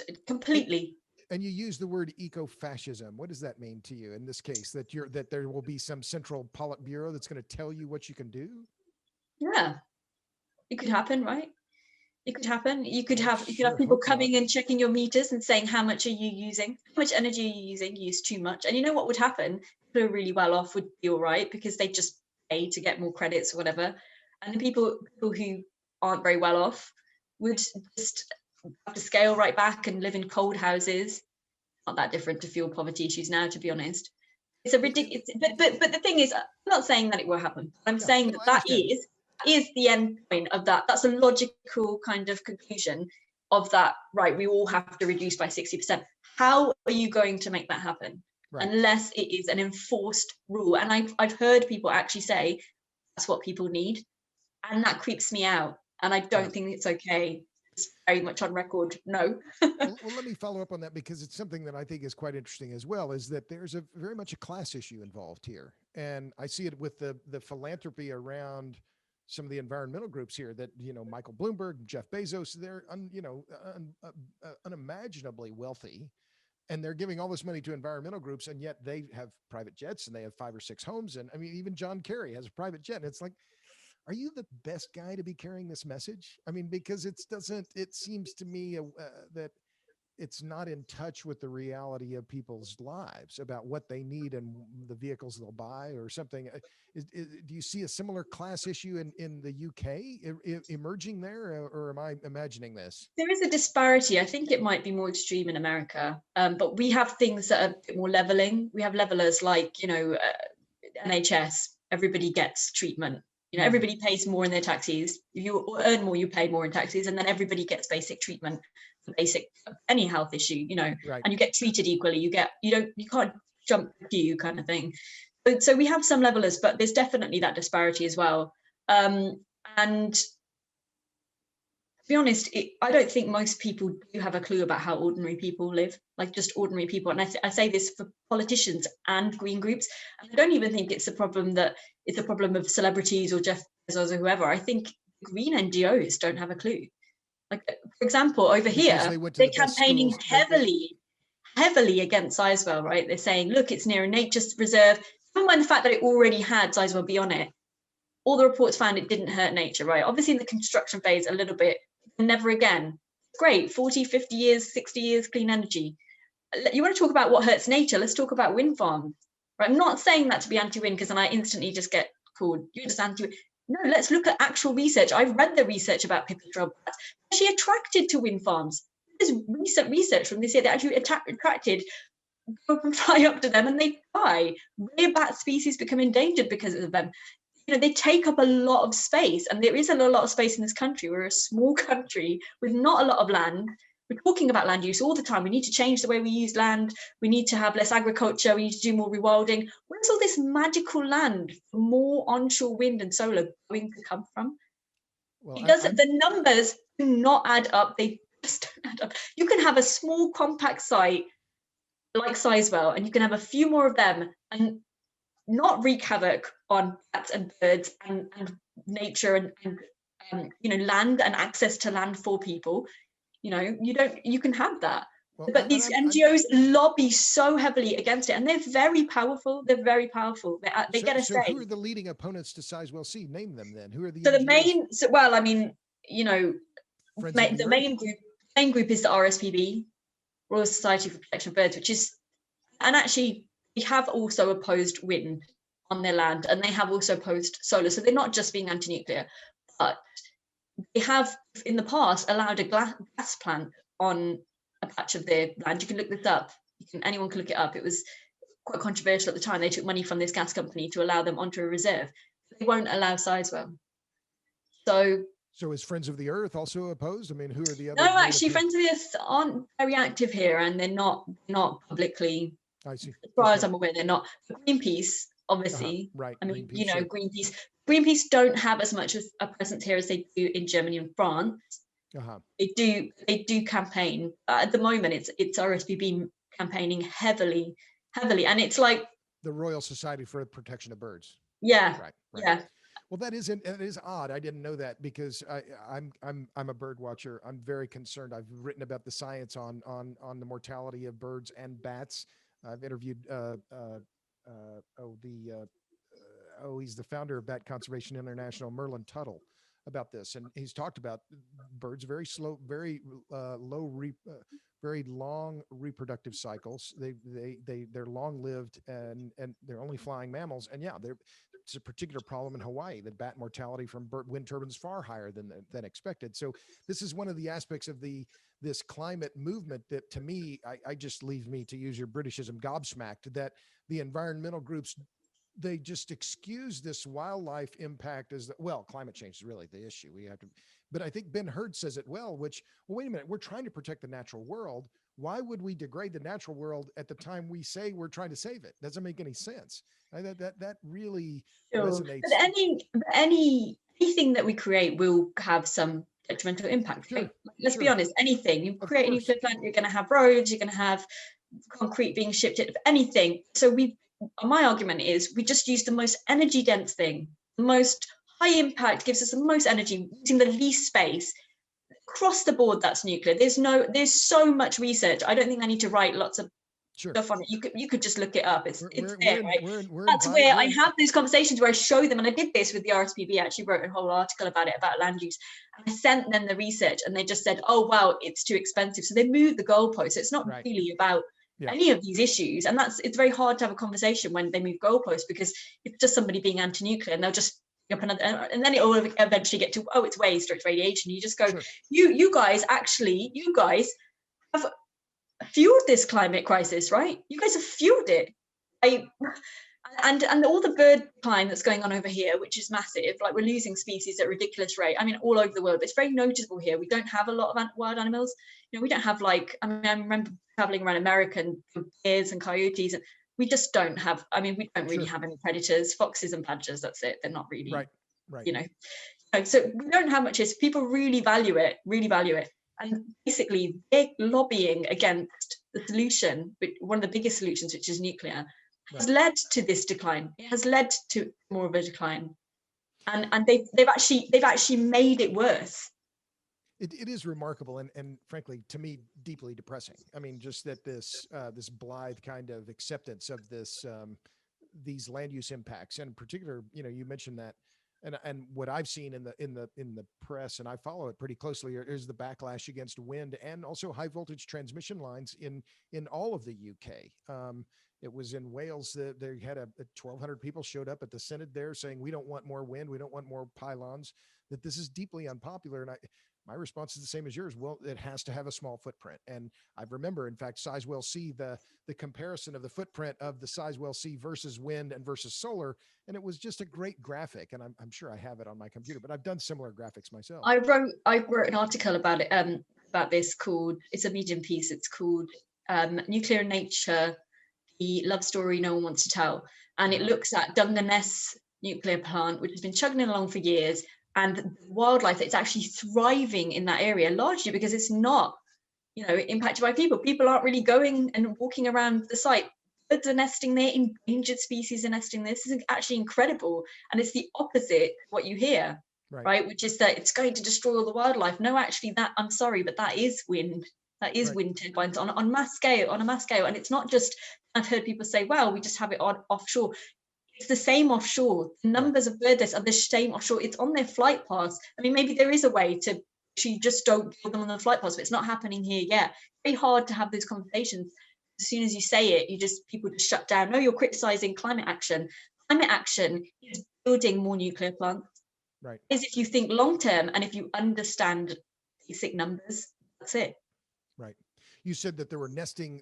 [SPEAKER 1] And,
[SPEAKER 2] Completely.
[SPEAKER 1] and you use the word eco-fascism. What does that mean to you in this case? That there will be some central Politburo that's going to tell you what you can do?
[SPEAKER 2] Yeah, it could happen, right? It could happen. You could
[SPEAKER 1] I
[SPEAKER 2] have
[SPEAKER 1] sure
[SPEAKER 2] people
[SPEAKER 1] hope not.
[SPEAKER 2] coming and checking your meters and saying, how much are you using? How much energy are you using? You use too much. And you know what would happen? People who are really well off would be all right because they just pay to get more credits or whatever. And the people who aren't very well off would just have to scale right back and live in cold houses. Not that different to fuel poverty issues now, to be honest. It's a ridiculous, but the thing is, I'm not saying that it will happen. I'm
[SPEAKER 1] Yeah,
[SPEAKER 2] saying
[SPEAKER 1] no,
[SPEAKER 2] that
[SPEAKER 1] I
[SPEAKER 2] that
[SPEAKER 1] understand.
[SPEAKER 2] is the end point of that. That's a logical kind of conclusion of that. Right, we all have to reduce by 60%. How are you going to make that happen
[SPEAKER 1] Right.
[SPEAKER 2] unless it is an enforced rule? And I've heard people actually say that's what people need, and that creeps me out. And I
[SPEAKER 1] Yeah.
[SPEAKER 2] don't think it's okay. It's very much on record. No.
[SPEAKER 1] Well, let me follow up on that because it's something that I think is quite interesting as well. Is that there's a very much a class issue involved here, and I see it with the philanthropy around some of the environmental groups here. That Michael Bloomberg, Jeff Bezos, they're unimaginably wealthy, and they're giving all this money to environmental groups, and yet they have private jets and they have 5 or 6 homes, and I mean even John Kerry has a private jet. And it's like, are you the best guy to be carrying this message? I mean, because it seems to me that it's not in touch with the reality of people's lives about what they need and the vehicles they'll buy or something. Do you see a similar class issue in the UK emerging there, or am I imagining this?
[SPEAKER 2] There is a disparity. I think it might be more extreme in America, but we have things that are a bit more leveling. We have levelers like, NHS, everybody gets treatment. Everybody pays more in their taxes. If you earn more, you pay more in taxes, and then everybody gets basic treatment for basic any health issue,
[SPEAKER 1] Right.
[SPEAKER 2] and you get treated equally. You can't jump the queue kind of thing. So we have some levelers, but there's definitely that disparity as well. And to be honest, I don't think most people do have a clue about how ordinary people live, like just ordinary people. And I say this for politicians and green groups. And I don't even think it's a problem of celebrities or Jeff Bezos or whoever. I think green NGOs don't have a clue. Like, for example, over
[SPEAKER 1] Because
[SPEAKER 2] here,
[SPEAKER 1] they went to
[SPEAKER 2] they're
[SPEAKER 1] the best
[SPEAKER 2] campaigning
[SPEAKER 1] schools.
[SPEAKER 2] heavily against Sizewell, right? They're saying, look, it's near a nature reserve. Even when the fact that it already had Sizewell be on it, all the reports found it didn't hurt nature, right? Obviously in the construction phase, a little bit, never again. Great, 40, 50 years, 60 years, clean energy. You want to talk about what hurts nature? Let's talk about wind farms, right? I'm not saying that to be anti-wind because then I instantly just get called, you're just anti-wind. No, let's look at actual research. I've read the research about pipitral bats. They're actually attracted to wind farms. There's recent research from this year that actually attracted, go and fly up to them and they die. Rare bat species become endangered because of them. They take up a lot of space, and there isn't a lot of space in this country. We're a small country with not a lot of land. We're talking about land use all the time. We need to change the way we use land. We need to have less agriculture. We need to do more rewilding. Where's all this magical land for more onshore wind and solar going to come from?
[SPEAKER 1] Well,
[SPEAKER 2] The numbers do not add up. They just don't add up. You can have a small compact site like Sizewell, and you can have a few more of them and not wreak havoc on bats and birds and nature and land and access to land for people. You can have that.
[SPEAKER 1] well,
[SPEAKER 2] But these NGOs lobby so heavily against it, and they're very powerful. They get a
[SPEAKER 1] so
[SPEAKER 2] say.
[SPEAKER 1] who are the leading opponents to Sizewell C? Name them then. Who are the
[SPEAKER 2] So the
[SPEAKER 1] NGOs? Friends of the
[SPEAKER 2] the
[SPEAKER 1] Earth?
[SPEAKER 2] main group is the RSPB, Royal Society for Protection of Birds, and actually we have also opposed wind on their land, and they have also opposed solar. So they're not just being anti-nuclear, but they have in the past allowed a gas plant on a patch of their land. You can look this up. Anyone can look it up. It was quite controversial at the time. They took money from this gas company to allow them onto a reserve. They won't allow Sizewell.
[SPEAKER 1] So is Friends of the Earth also opposed? I mean, who are the other?
[SPEAKER 2] No, actually, Friends of the Earth aren't very active here, and they're not publicly.
[SPEAKER 1] I see.
[SPEAKER 2] As far as I'm aware, they're not. Greenpeace obviously.
[SPEAKER 1] Right.
[SPEAKER 2] I mean,
[SPEAKER 1] Greenpeace, sure.
[SPEAKER 2] Greenpeace don't have as much of a presence here as they do in Germany and France. They do campaign. At the moment, it's RSPB campaigning heavily, and it's like
[SPEAKER 1] the Royal Society for the Protection of Birds.
[SPEAKER 2] Yeah.
[SPEAKER 1] Right.
[SPEAKER 2] Yeah.
[SPEAKER 1] Well, it is odd. I didn't know that, because I'm a bird watcher. I'm very concerned. I've written about the science on the mortality of birds and bats. I've interviewed he's the founder of Bat Conservation International, Merlin Tuttle, about this, and he's talked about birds very slow, very very long reproductive cycles. They're long lived, and they're only flying mammals. And yeah, it's a particular problem in Hawaii. The bat mortality from wind turbines is far higher than expected. So this is one of the aspects of this climate movement that, to me, I just leave me, to use your Britishism, gobsmacked, that the environmental groups, they just excuse this wildlife impact as climate change is really the issue. We have to, but I think Ben Hurd says it well, wait a minute, we're trying to protect the natural world. Why would we degrade the natural world at the time we say we're trying to save it? Doesn't make any sense. That really resonates.
[SPEAKER 2] But anything that we create will have some detrimental impact.
[SPEAKER 1] Sure.
[SPEAKER 2] Let's be honest, anything you create a nuclear plant, you're going to have roads, you're going to have concrete being shipped, anything. So my argument is we just use the most energy dense thing, the most high impact, gives us the most energy, using the least space. Across the board, that's nuclear. There's so much research. I don't think I need to write lots of stuff on it. You could just look it up. It's there, right? That's where I have these conversations where I show them, and I did this with the RSPB. I actually wrote a whole article about it, about land use. And I sent them the research, and they just said, "Oh wow, it's too expensive." So they moved the goalposts. So it's not really about any of these issues, and it's very hard to have a conversation when they move goalposts, because it's just somebody being anti-nuclear, and they'll just up another, and then it will eventually get to, it's waste or it's radiation. You just go, you guys have fueled this climate crisis, right? You guys have fueled it. And all the bird decline that's going on over here, which is massive, like we're losing species at a ridiculous rate. I mean, all over the world, but it's very noticeable here. We don't have a lot of wild animals. We don't have I remember traveling around America and bears and coyotes, and we just don't have, we don't really have any predators, foxes and badgers, that's it. They're not really, right. So we don't have much. People really value it. And basically they're lobbying against the solution, but one of the biggest solutions, which is nuclear, has led to this decline. It has led to more of a decline, and they've actually made it worse.
[SPEAKER 1] It is remarkable, and frankly, to me, deeply depressing. Just that this blithe kind of acceptance of these land use impacts, and in particular, you mentioned that, and what I've seen in the press, and I follow it pretty closely, is the backlash against wind and also high voltage transmission lines in all of the UK. It was in Wales that they had 1,200 people showed up at the Synod there saying, we don't want more wind, we don't want more pylons, that this is deeply unpopular. And my response is the same as yours. Well, it has to have a small footprint. And I remember, in fact, Sizewell C, the comparison of the footprint of the Sizewell C versus wind and versus solar. And it was just a great graphic. And I'm sure I have it on my computer, but I've done similar graphics myself.
[SPEAKER 2] I wrote an article about it, about this, it's a Medium piece. It's called Nuclear in Nature, the Love Story No One Wants to Tell. And it looks at Dungeness nuclear plant, which has been chugging along for years, and wildlife that's actually thriving in that area, largely because it's not, impacted by people. People aren't really going and walking around the site. Birds are nesting there, endangered species are nesting there. This is actually incredible. And it's the opposite what you hear, right? Which is that it's going to destroy all the wildlife. No, actually, I'm sorry, but that is wind. That is wind turbines on a mass scale. And it's not just, I've heard people say, well, we just have it on offshore. It's the same offshore. The numbers of bird deaths are the same offshore. It's on their flight paths. Maybe there is a way to actually just don't kill them on the flight paths, but it's not happening here yet. It's very hard to have those conversations. As soon as you say it, people just shut down. No, you're criticizing climate action. Climate action is building more nuclear plants.
[SPEAKER 1] Right.
[SPEAKER 2] Is if you think long term and if you understand basic numbers, that's it.
[SPEAKER 1] Right. You said that there were nesting.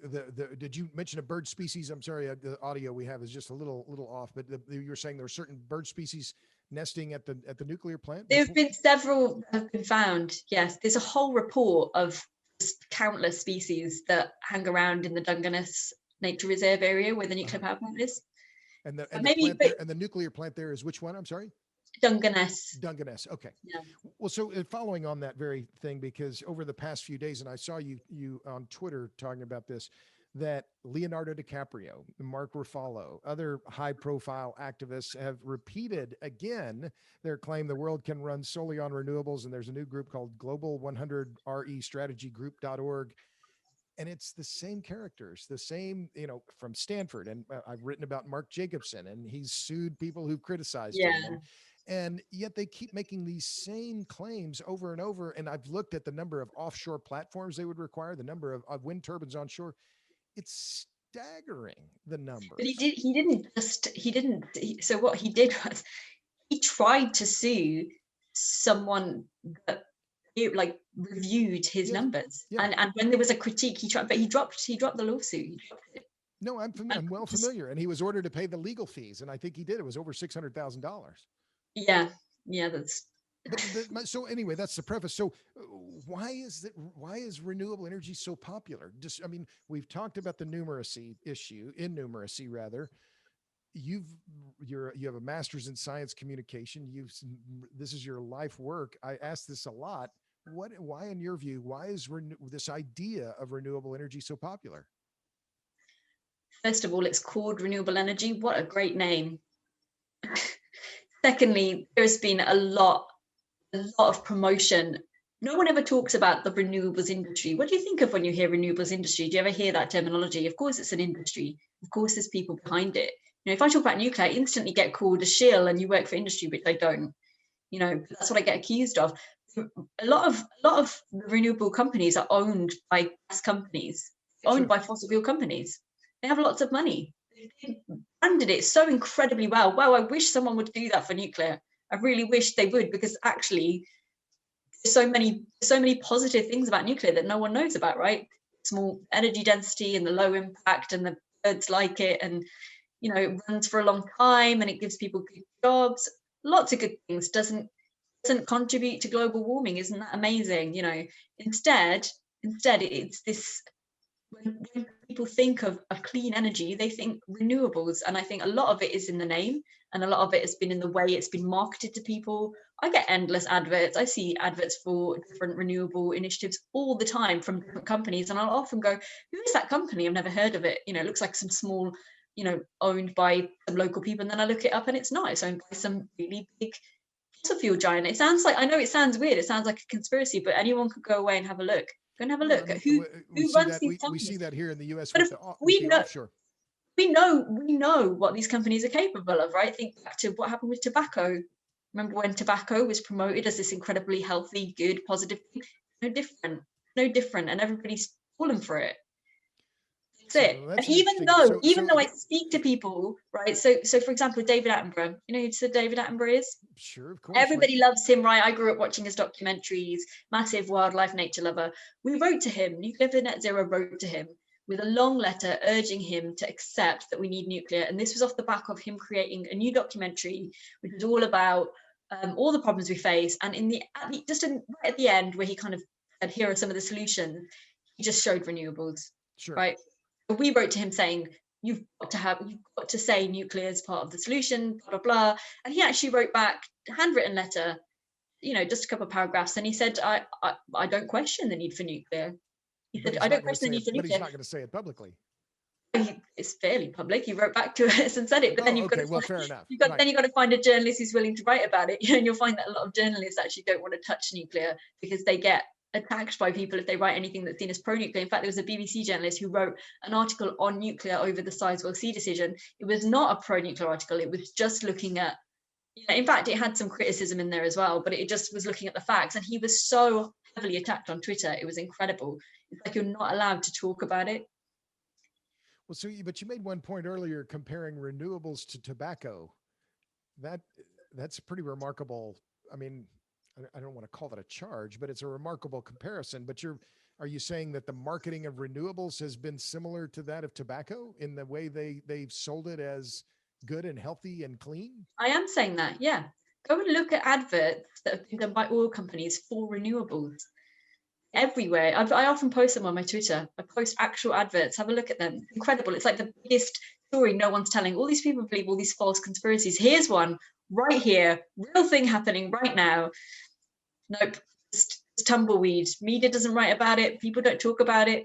[SPEAKER 1] Did you mention a bird species? I'm sorry, the audio we have is just a little off. But you were saying there were certain bird species nesting at the nuclear plant.
[SPEAKER 2] There have been several that have been found. Yes, there's a whole report of countless species that hang around in the Dungeness Nature Reserve area where the nuclear power plant is.
[SPEAKER 1] And the
[SPEAKER 2] maybe
[SPEAKER 1] plant there, and the nuclear plant there is which one? I'm sorry.
[SPEAKER 2] Dungeness.
[SPEAKER 1] Dungeness. Okay.
[SPEAKER 2] Yeah.
[SPEAKER 1] Well, so following on that very thing, because over the past few days, and I saw you on Twitter talking about this, that Leonardo DiCaprio, Mark Ruffalo, other high-profile activists have repeated again their claim the world can run solely on renewables, and there's a new group called Global 100 RE Strategy Group.org. And it's the same characters, the same, from Stanford. And I've written about Mark Jacobson, and he's sued people who've criticized him. And yet they keep making these same claims over and over. And I've looked at the number of offshore platforms they would require, the number of wind turbines onshore. It's staggering, the numbers.
[SPEAKER 2] But so what he did was he tried to sue someone that reviewed his numbers. And when there was a critique, he dropped the lawsuit. He dropped it.
[SPEAKER 1] No, I'm well familiar. And he was ordered to pay the legal fees. And I think he did. It was over $600,000.
[SPEAKER 2] Yeah, that's.
[SPEAKER 1] So anyway, that's the preface. So why is renewable energy so popular? We've talked about the numeracy issue, innumeracy rather. You have a master's in science communication. This is your life work. I ask this a lot. Why, in your view, why is this idea of renewable energy so popular?
[SPEAKER 2] First of all, it's called renewable energy. What a great name. Secondly, there's been a lot of promotion. No one ever talks about the renewables industry. What do you think of when you hear renewables industry? Do you ever hear that terminology? Of course, it's an industry. Of course, there's people behind it. If I talk about nuclear, I instantly get called a shill and you work for industry, which I don't. That's what I get accused of. A lot of the renewable companies are owned by gas companies, owned by fossil fuel companies. They have lots of money. They branded it so incredibly well. Wow, I wish someone would do that for nuclear. I really wish they would, because actually there's so many positive things about nuclear that no one knows about, right? Small energy density and the low impact, and the birds like it, and it runs for a long time, and it gives people good jobs, lots of good things. Doesn't contribute to global warming. Isn't that amazing? Instead it's this. When people think of clean energy, they think renewables. And I think a lot of it is in the name, and a lot of it has been in the way it's been marketed to people. I get endless adverts. I see adverts for different renewable initiatives all the time from different companies. And I'll often go, who is that company? I've never heard of it. It looks like some small, owned by some local people. And then I look it up and it's not. It's owned by some really big fossil fuel giant. It sounds like, I know it sounds weird. It sounds like a conspiracy, but anyone could go away and have a look. Go and have a look at who runs these companies.
[SPEAKER 1] We see that here in the US
[SPEAKER 2] but
[SPEAKER 1] with the offshore.
[SPEAKER 2] We know what these companies are capable of, right? Think back to what happened with tobacco. Remember when tobacco was promoted as this incredibly healthy, good, positive thing? No different, and everybody's fallen for it. That's it. And even though I speak to people, right? So for example, David Attenborough, who David Attenborough is?
[SPEAKER 1] Sure, of course.
[SPEAKER 2] Everybody loves him, right? I grew up watching his documentaries, massive wildlife nature lover. We wrote to him, Nuclear for Net Zero wrote to him with a long letter urging him to accept that we need nuclear. And this was off the back of him creating a new documentary, which was all about all the problems we face. And right at the end, where he kind of said, here are some of the solutions, he just showed renewables.
[SPEAKER 1] Sure.
[SPEAKER 2] Right. We wrote to him saying, you've got to say nuclear is part of the solution, blah, blah, blah. And he actually wrote back a handwritten letter, just a couple of paragraphs. And he said, I don't question the need for nuclear. He said, I don't question the need for nuclear.
[SPEAKER 1] But he's not going to say it publicly.
[SPEAKER 2] It's fairly public. He wrote back to us and said it. But then
[SPEAKER 1] fair enough.
[SPEAKER 2] Then you've got to find a journalist who's willing to write about it. And you'll find that a lot of journalists actually don't want to touch nuclear because they get attacked by people if they write anything that's seen as pro-nuclear. In fact, there was a BBC journalist who wrote an article on nuclear over the Sizewell C decision. It was not a pro-nuclear article. It was just looking at, in fact, it had some criticism in there as well, but it just was looking at the facts. And he was so heavily attacked on Twitter. It was incredible. It's like you're not allowed to talk about it.
[SPEAKER 1] Well, but you made one point earlier comparing renewables to tobacco. That's pretty remarkable. I mean, I don't want to call that a charge, but it's a remarkable comparison. But are you saying that the marketing of renewables has been similar to that of tobacco in the way they've sold it as good and healthy and clean?
[SPEAKER 2] I am saying that, yeah. Go and look at adverts that have been done by oil companies for renewables. Everywhere. I often post them on my Twitter. I post actual adverts. Have a look at them. It's incredible. It's like the biggest story no one's telling. All these people believe all these false conspiracies. Here's one right here, real thing happening right now. Nope, it's tumbleweed. Media doesn't write about it. People don't talk about it.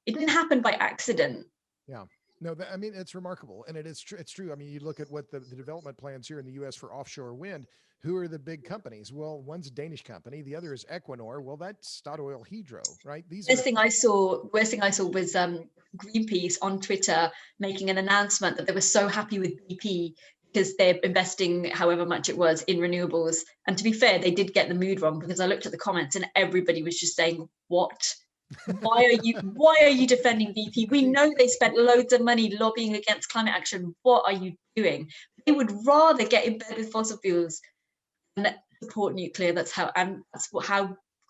[SPEAKER 2] It didn't happen by accident.
[SPEAKER 1] Yeah. No, I mean, it's remarkable. And it's true. I mean, you look at what the development plans here in the US for offshore wind. Who are the big companies? Well, one's a Danish company. The other is Equinor. Well, that's Statoil Hydro, right? These
[SPEAKER 2] Worst
[SPEAKER 1] are
[SPEAKER 2] thing I saw was Greenpeace on Twitter making an announcement that they were so happy with BP because they're investing however much it was in renewables. And to be fair, they did get the mood wrong, because I looked at the comments and everybody was just saying, what? Why are you defending BP? We know they spent loads of money lobbying against climate action. What are you doing? They would rather get in bed with fossil fuels and support nuclear. That's how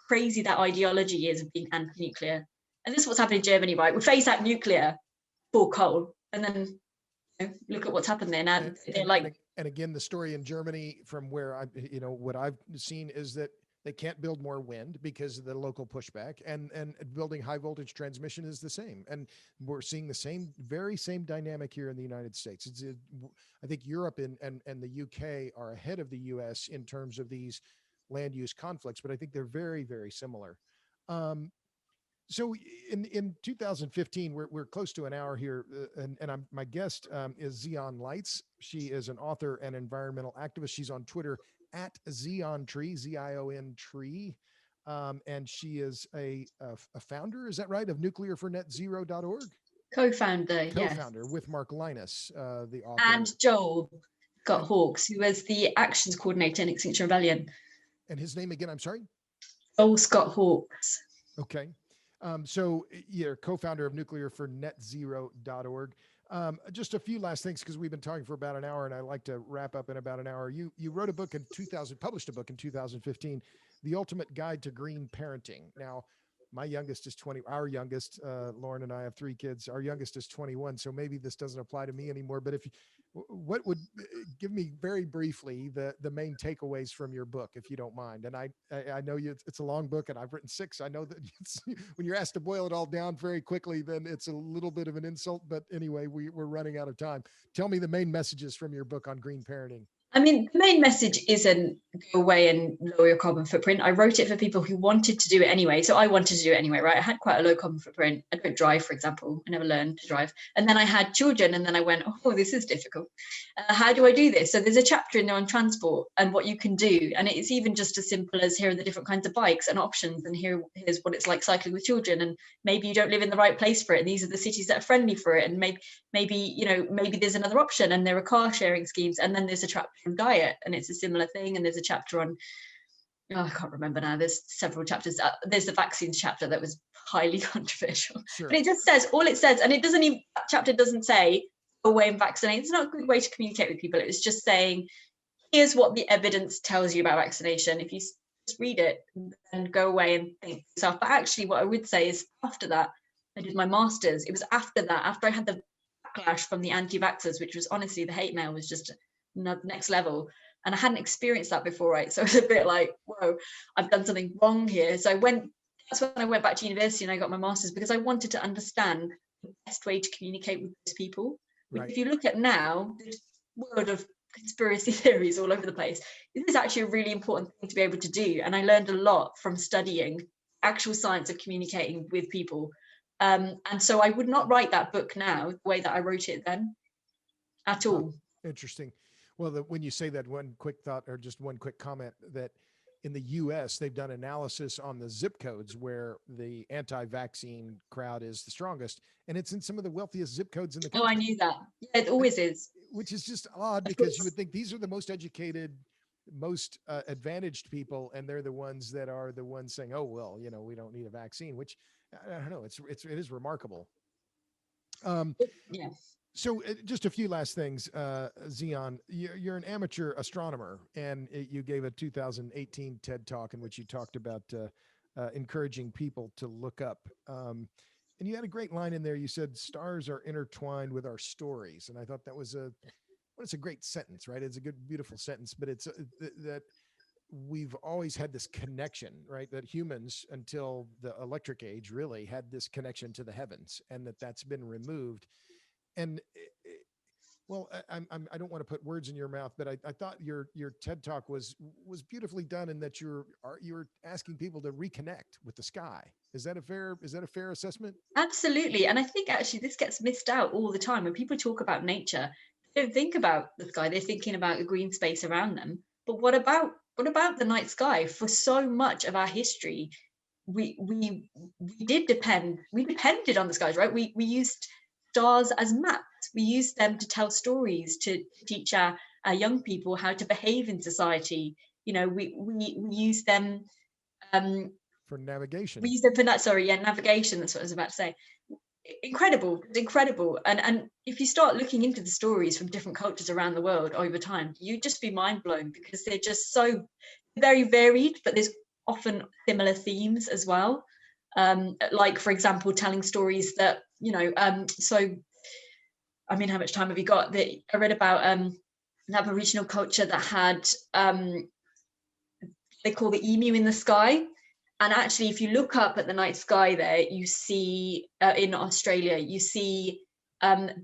[SPEAKER 2] crazy that ideology is of being anti-nuclear. And this is what's happening in Germany, right? We phase out nuclear for coal, and then look at what's happened there now.
[SPEAKER 1] And again, the story in Germany, from where what I've seen, is that they can't build more wind because of the local pushback, and building high voltage transmission is the same. And we're seeing the very same dynamic here in the United States. I think Europe and the UK are ahead of the US in terms of these land use conflicts, but I think they're very, very similar. So in 2015, we're close to an hour here, and my guest is Zion Lights. She is an author and environmental activist. She's on Twitter at Ziontree, Zion Tree, and she is a founder. Is that right? Of nuclearfornetzero.org.
[SPEAKER 2] Co-founder, yes.
[SPEAKER 1] Co-founder with Mark Linus, the author,
[SPEAKER 2] and Joel Scott Hawkes, who was the actions coordinator in Extinction Rebellion.
[SPEAKER 1] And his name again? I'm sorry.
[SPEAKER 2] Joel Scott Hawkes.
[SPEAKER 1] Okay. So you're co-founder of nuclearfornetzero.org. Just a few last things, because we've been talking for about an hour, and I like to wrap up in about an hour. You wrote a book in published a book in 2015, The Ultimate Guide to Green Parenting. Now, my youngest is 20. Our youngest, Lauren and I have 3 kids. Our youngest is 21. So maybe this doesn't apply to me anymore. But what would give me very briefly the main takeaways from your book, if you don't mind? And I know it's a long book, and I've written 6. I know that when you're asked to boil it all down very quickly, then it's a little bit of an insult. But anyway, we're running out of time. Tell me the main messages from your book on green parenting.
[SPEAKER 2] I mean, the main message isn't go away and lower your carbon footprint. I wrote it for people who wanted to do it anyway. So I wanted to do it anyway, right? I had quite a low carbon footprint. I don't drive, for example. I never learned to drive. And then I had children, and then I went, oh, this is difficult. How do I do this? So there's a chapter in there on transport and what you can do. And it's even just as simple as, here are the different kinds of bikes and options. And here's what it's like cycling with children. And maybe you don't live in the right place for it, and these are the cities that are friendly for it. And maybe there's another option, and there are car sharing schemes. And then there's a chapter on diet, and it's a similar thing. And there's a chapter on, I can't remember now, there's several chapters. There's the vaccines chapter that was highly controversial. Sure. But it just says, all it says, and it doesn't even, that chapter doesn't say go away and vaccinate. It's not a good way to communicate with people. It was just saying, here's what the evidence tells you about vaccination. If you just read it and go away and think to yourself. But actually what I would say is, after that, I did my master's. It was after that, after I had the backlash from the anti-vaxxers, which was honestly, the hate mail was just next level. And I hadn't experienced that before, right? So it was a bit like, whoa, I've done something wrong here. So that's when I went back to university and I got my master's, because I wanted to understand the best way to communicate with those people. Right. If you look at now, this world of conspiracy theories all over the place, this is actually a really important thing to be able to do. And I learned a lot from studying actual science of communicating with people. And so I would not write that book now the way that I wrote it then at all.
[SPEAKER 1] Interesting. Well, when you say that, one quick thought, or just one quick comment, that in the US, they've done analysis on the zip codes where the anti-vaccine crowd is the strongest. And it's in some of the wealthiest zip codes in the country.
[SPEAKER 2] Oh, I knew that. Yeah, it always is.
[SPEAKER 1] Which is just odd, because you would think these are the most educated, most advantaged people, and they're the ones that are the ones saying, oh, well, we don't need a vaccine, which I don't know. It is remarkable.
[SPEAKER 2] Yeah.
[SPEAKER 1] So just a few last things, Zion, you're an amateur astronomer, and you gave a 2018 TED Talk in which you talked about encouraging people to look up. And you had a great line in there. You said, stars are intertwined with our stories. And I thought that was it's a great sentence, right? It's a good, beautiful sentence, but it's that we've always had this connection, right? That humans, until the electric age, really had this connection to the heavens, and that's been removed. And Well, I don't want to put words in your mouth, but I thought your TED talk was beautifully done in that you're asking people to reconnect with the sky. Is that a fair assessment?
[SPEAKER 2] Absolutely. And I think actually this gets missed out all the time when people talk about nature. They don't think about the sky, they're thinking about the green space around them. But what about the night sky? For so much of our history, we depended on the skies, right? We used stars as maps. We used them to tell stories, to teach our young people how to behave in society. We use them. um,
[SPEAKER 1] For
[SPEAKER 2] we
[SPEAKER 1] navigation.
[SPEAKER 2] use them for that. Sorry, yeah, navigation. That's what I was about to say. Incredible, it's incredible. And if you start looking into the stories from different cultures around the world over time, you'd just be mind blown because they're just so very varied, but there's often similar themes as well. Like, for example, telling stories that, so I mean, how much time have you got? That I read about an Aboriginal culture that had, they call the emu in the sky. And actually, if you look up at the night sky there, you see, in Australia, you see, they're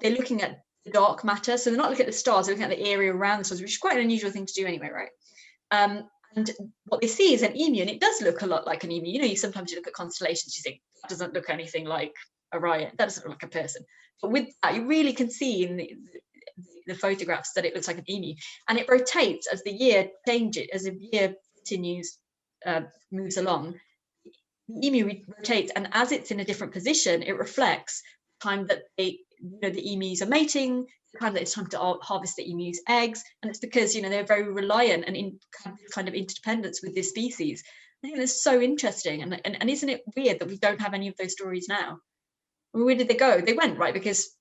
[SPEAKER 2] looking at the dark matter. So they're not looking at the stars, they're looking at the area around the stars, which is quite an unusual thing to do anyway, right? And what they see is an emu, and it does look a lot like an emu. You sometimes you look at constellations, you think, that doesn't look anything like Orion, that doesn't look like a person. But with that, you really can see in the photographs that it looks like an emu. And it rotates as the year changes, as the year continues, moves along. The emu rotates, and as it's in a different position, it reflects the time that the emus are mating, the time that it's time to harvest the emu's eggs, and it's because they're very reliant and in kind of interdependence with this species. I think that's so interesting, and isn't it weird that we don't have any of those stories now? Where did they go? They went, right, because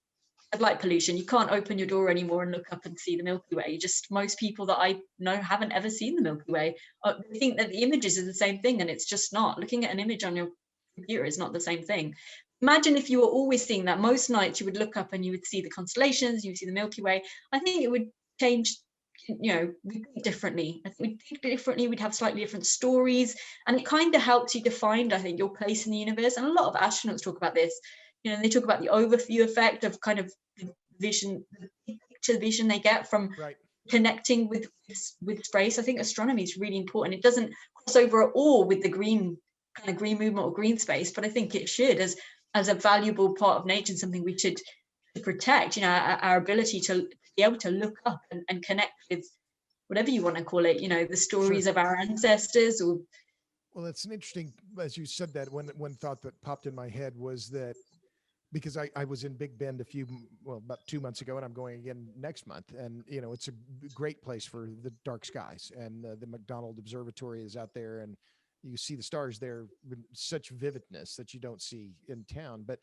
[SPEAKER 2] of light pollution. You can't open your door anymore and look up and see the Milky Way. Most people that I know haven't ever seen the Milky Way. They think that the images are the same thing, and it's just not. Looking at an image on your computer is not the same thing. Imagine if you were always seeing that. Most nights you would look up and you would see the constellations, you would see the Milky Way. I think it would change. We'd think differently. I think we'd think differently. We'd have slightly different stories, and it kind of helps you define, I think, your place in the universe. And a lot of astronauts talk about this. They talk about the overview effect of kind of the vision, the picture vision they get from
[SPEAKER 1] Right.
[SPEAKER 2] connecting with space. I think astronomy is really important. It doesn't cross over at all with the green movement or green space, but I think it should, as a valuable part of nature and something we should protect. Our ability to be able to look up and connect with whatever you want to call it. The stories
[SPEAKER 1] Sure.
[SPEAKER 2] of our ancestors. Or
[SPEAKER 1] Well, it's an interesting, as you said that, one thought that popped in my head was that because I was in Big Bend about 2 months ago, and I'm going again next month. And, it's a great place for the dark skies, and the McDonald Observatory is out there, and you see the stars there with such vividness that you don't see in town. But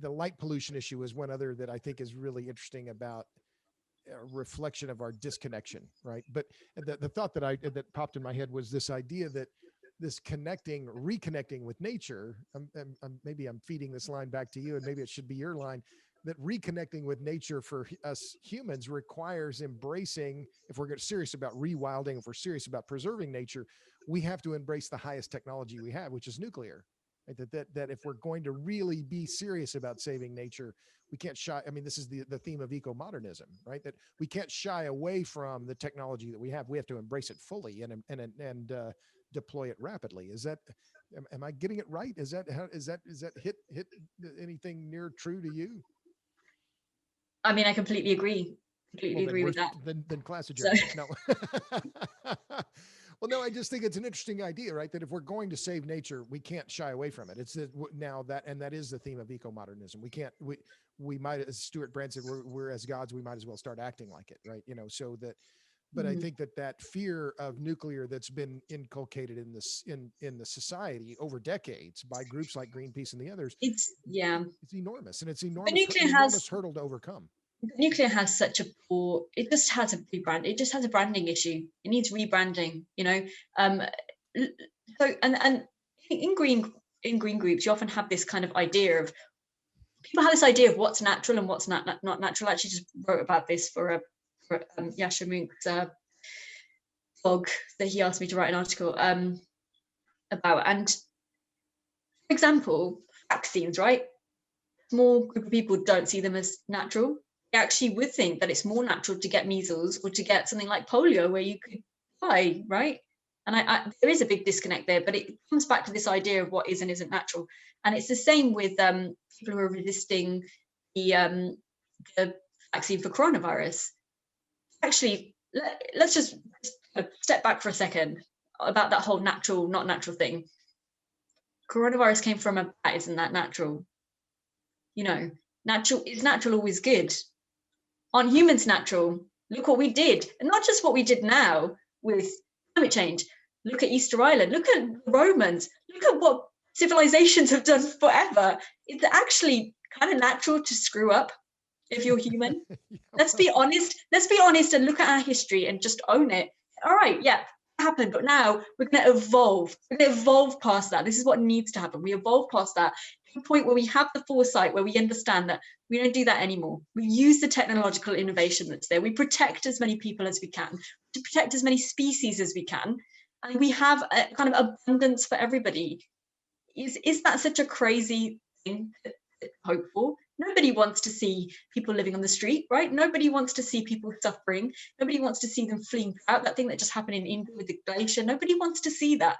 [SPEAKER 1] the light pollution issue is one other that I think is really interesting about a reflection of our disconnection, right? But the thought that popped in my head was this idea that this reconnecting with nature. Maybe I'm feeding this line back to you, and maybe it should be your line. That reconnecting with nature for us humans requires embracing. If we're serious about rewilding, if we're serious about preserving nature, we have to embrace the highest technology we have, which is nuclear. Right? That if we're going to really be serious about saving nature, we can't shy. I mean, this is the theme of eco-modernism, right? That we can't shy away from the technology that we have. We have to embrace it fully and deploy it rapidly. Is that? Am I getting it right? Is that hit anything near true to you?
[SPEAKER 2] I mean, I completely agree.
[SPEAKER 1] Well,
[SPEAKER 2] Completely
[SPEAKER 1] then
[SPEAKER 2] agree
[SPEAKER 1] we're
[SPEAKER 2] with that.
[SPEAKER 1] then class
[SPEAKER 2] So
[SPEAKER 1] adjourned. No. Well, no, I just think it's an interesting idea, right? That if we're going to save nature, we can't shy away from it. It's now that is the theme of eco-modernism. We can't, we might, as Stuart Brand said, we're as gods, we might as well start acting like it, right? So that, but I think that fear of nuclear that's been inculcated in this in the society over decades by groups like Greenpeace and the others,
[SPEAKER 2] it's
[SPEAKER 1] it's enormous, and it's
[SPEAKER 2] the nuclear
[SPEAKER 1] enormous
[SPEAKER 2] has
[SPEAKER 1] hurdle to overcome.
[SPEAKER 2] nuclear has such a poor. It just has a rebrand. It just has a branding issue. It needs rebranding. So and in green groups, you often have this kind of idea of people have this idea of what's natural and what's not natural. I actually just wrote about this for Yasha Mook's blog that he asked me to write an article about. And for example, vaccines, right? Small group of people don't see them as natural. actually would think that it's more natural to get measles or to get something like polio where you could die, right? And there is a big disconnect there, but it comes back to this idea of what is and isn't natural. And it's the same with people who are resisting the vaccine for coronavirus. Actually, let's just step back for a second about that whole natural, not natural thing. Coronavirus came from a bat, isn't that natural? You know, natural, is natural always good? Aren't humans natural? Look what we did. And not just what we did now with climate change. Look at Easter Island. Look at the Romans. Look at what civilizations have done forever. It's actually kind of natural to screw up if you're human. Let's be honest. Let's be honest and look at our history and just own it. All right, yeah, it happened. But now we're going to evolve. We're going to evolve past that. This is what needs to happen. We evolve past that to a point where we have the foresight, where we understand that we don't do that anymore. We use the technological innovation that's there. We protect as many people as we can, to protect as many species as we can. And we have a kind of abundance for everybody. Is that such a crazy thing to hope for? Nobody wants to see people living on the street, right? Nobody wants to see people suffering. Nobody wants to see them fleeing out. That thing that just happened in India with the glacier, nobody wants to see that.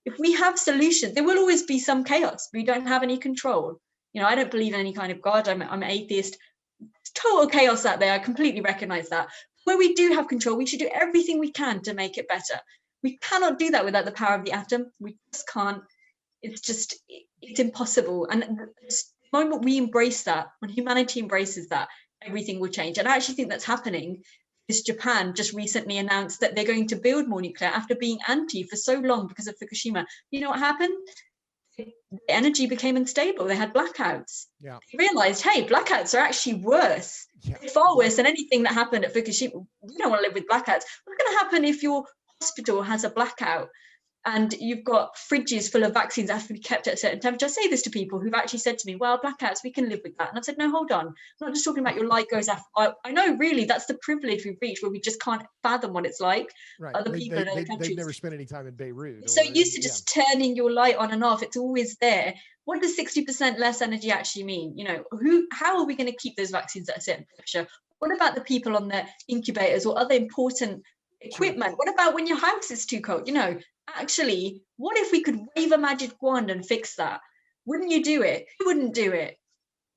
[SPEAKER 2] If we have solutions, there will always be some chaos. We don't have any control. You know, I don't believe in any kind of God. I'm an atheist. It's total chaos out there. I completely recognize that. Where we do have control, we should do everything we can to make it better. We cannot do that without the power of the atom. We just can't. It's impossible. And the moment we embrace that, when humanity embraces that, everything will change. And I actually think that's happening, because Japan just recently announced that they're going to build more nuclear after being anti for so long because of Fukushima. You know what happened? The energy became unstable. They had blackouts.
[SPEAKER 1] Yeah.
[SPEAKER 2] They realized, hey, blackouts are actually worse.
[SPEAKER 1] Yeah.
[SPEAKER 2] They're far worse than anything that happened at Fukushima. We don't want to live with blackouts. What's going to happen if your hospital has a blackout and you've got fridges full of vaccines that have to be kept at a certain temperature? I say this to people who've actually said to me, well, blackouts, we can live with that. And I've said, no, hold on. I'm not just talking about your light goes off. I know, really, that's the privilege we've reached, where we just can't fathom what it's like.
[SPEAKER 1] Right.
[SPEAKER 2] Other people in other countries.
[SPEAKER 1] They've never spent any time in Beirut.
[SPEAKER 2] So used to just turning your light on and off. It's always there. What does 60% less energy actually mean? You know, how are we going to keep those vaccines at a certain temperature? What about the people on the incubators or other important equipment? Sure. What about when your house is too cold? You know, actually, what if we could wave a magic wand and fix that? Wouldn't you do it? Who wouldn't do it?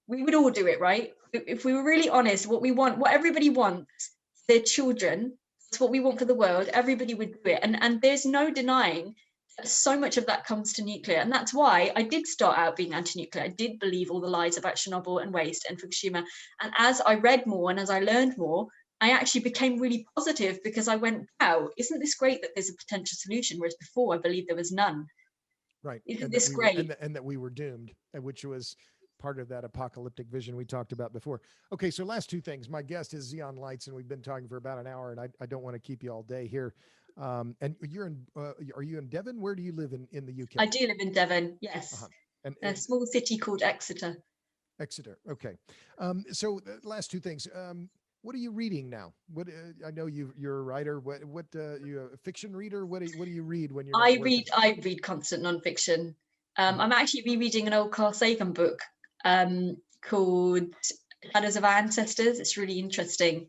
[SPEAKER 2] We would all do it, right? If we were really honest, what we want, what everybody wants, their children, it's what we want for the world, everybody would do it. And there's no denying that so much of that comes to nuclear. And that's why I did start out being anti-nuclear. I did believe all the lies about Chernobyl and waste and Fukushima. And as I read more and as I learned more, I actually became really positive, because I went, wow, isn't this great that there's a potential solution? Whereas before I believed there was none.
[SPEAKER 1] Right.
[SPEAKER 2] Isn't this great?
[SPEAKER 1] And that we were doomed, which was part of that apocalyptic vision we talked about before. Okay, so last two things. My guest is Xeon Lights, and we've been talking for about an hour, and I don't want to keep you all day here. And you're in, are you in Devon? Where do you live in the UK?
[SPEAKER 2] I do live in Devon, yes. Uh-huh. And a small city called Exeter.
[SPEAKER 1] Exeter, okay. So last two things. What are you reading now? What I know you're a writer. What you a fiction reader? What do you read when you're?
[SPEAKER 2] I read constant nonfiction. I'm actually rereading an old Carl Sagan book called Shadows of Our Ancestors. It's really interesting.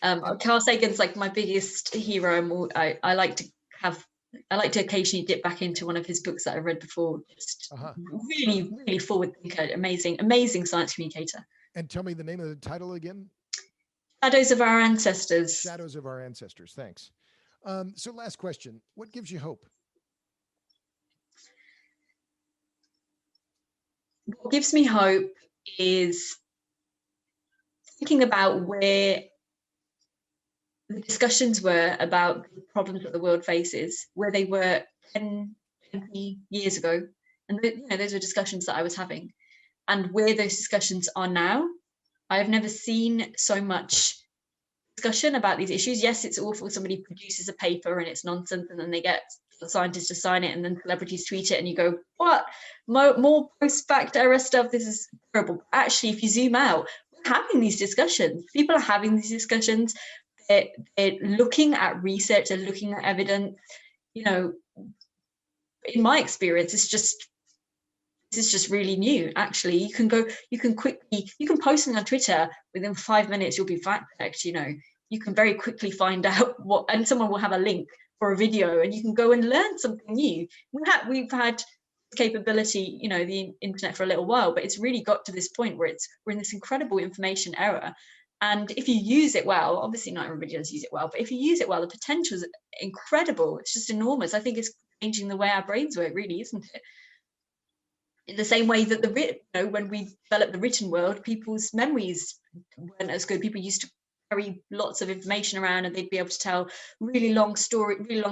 [SPEAKER 2] Carl Sagan's like my biggest hero. I like to occasionally dip back into one of his books that I read before. Just really, really forward thinker, amazing science communicator.
[SPEAKER 1] And tell me the name of the title again.
[SPEAKER 2] Shadows of Our Ancestors.
[SPEAKER 1] Shadows of Our Ancestors. Thanks. So last question. What gives you hope?
[SPEAKER 2] What gives me hope is thinking about where the discussions were about the problems that the world faces, where they were 10, 20 years ago. And those were discussions that I was having. And where those discussions are now. I've never seen so much discussion about these issues. Yes, it's awful. Somebody produces a paper and it's nonsense, and then they get the scientists to sign it, and then celebrities tweet it, and you go, what? More post-fact era stuff? This is terrible. Actually, if you zoom out, we're having these discussions. People are having these discussions. They're looking at research. They're looking at evidence. You know, in my experience, it's this is just really new. Actually, you can post something on Twitter, within 5 minutes you'll be fact checked. You can very quickly find out and someone will have a link for a video, and you can go and learn something new. We've had capability, the internet for a little while, but it's really got to this point where we're in this incredible information era. And if you use it well, obviously not everybody does use it well, but if you use it well, the potential is incredible. It's just enormous. I think it's changing the way our brains work, really, isn't it? In the same way that when we developed the written world, people's memories weren't as good. People used to carry lots of information around, and they'd be able to tell really long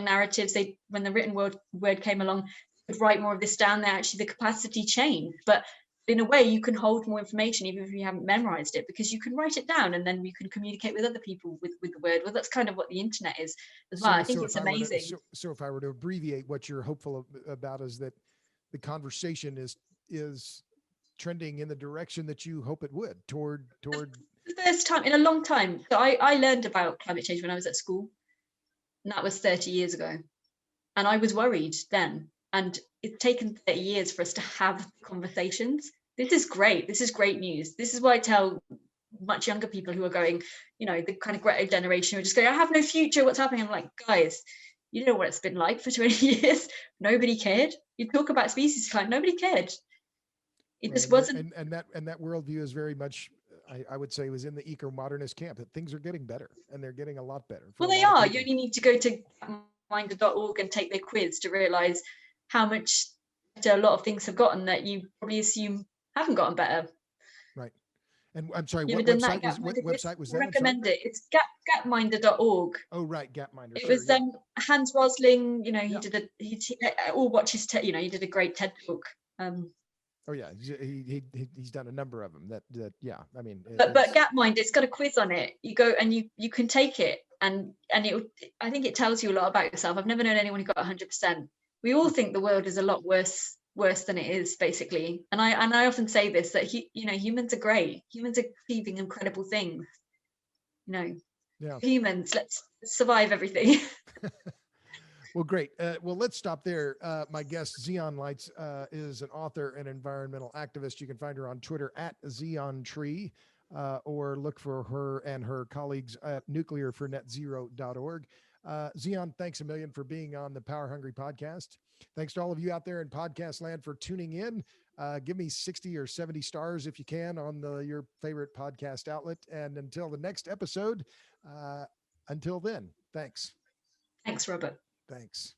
[SPEAKER 2] narratives. When the written word came along, could write more of this down there. Actually, the capacity changed, but in a way, you can hold more information even if you haven't memorized it, because you can write it down and then you can communicate with other people with the word. Well, that's kind of what the internet is as well. I think it's amazing.
[SPEAKER 1] So if I were to abbreviate, what you're hopeful about is that the conversation is trending in the direction that you hope it would toward
[SPEAKER 2] the first time in a long time. So I learned about climate change when I was at school, and that was 30 years ago, and I was worried then, and it's taken 30 years for us to have conversations. This is great. This is great news. This is what I tell much younger people who are going, the kind of Greta generation who are just going, I have no future, what's happening? I'm like, guys, you know what it's been like for 20 years. Nobody cared. You talk about species decline, nobody cared. It just wasn't.
[SPEAKER 1] And that worldview is very much, I would say, was in the eco-modernist camp, that things are getting better, and they're getting a lot better.
[SPEAKER 2] Well, they are. You only need to go to minder.org and take their quiz to realize how much better a lot of things have gotten that you probably assume haven't gotten better.
[SPEAKER 1] Right. And I'm sorry, what website was that?
[SPEAKER 2] I recommend it. It's gapminder.org.
[SPEAKER 1] Oh, right. Gapminder.
[SPEAKER 2] It was Hans Rosling, he all watches, he did a great TED talk.
[SPEAKER 1] Oh yeah, he's done a number of them. That yeah, I mean.
[SPEAKER 2] But Gapminder, it's got a quiz on it. You go and you can take it, and I think it tells you a lot about yourself. I've never known anyone who got 100%. We all think the world is a lot worse than it is, basically. And I often say this, that humans are great. Humans are achieving incredible things. Humans, let's survive everything.
[SPEAKER 1] Well, great. Well, let's stop there. My guest, Xeon Lights, is an author and environmental activist. You can find her on Twitter at XeonTree, or look for her and her colleagues at nuclearfornetzero.org. Xeon, thanks a million for being on the Power Hungry podcast. Thanks to all of you out there in podcast land for tuning in. Give me 60 or 70 stars if you can on your favorite podcast outlet. And until the next episode, until then, thanks.
[SPEAKER 2] Thanks, Robert.
[SPEAKER 1] Thanks.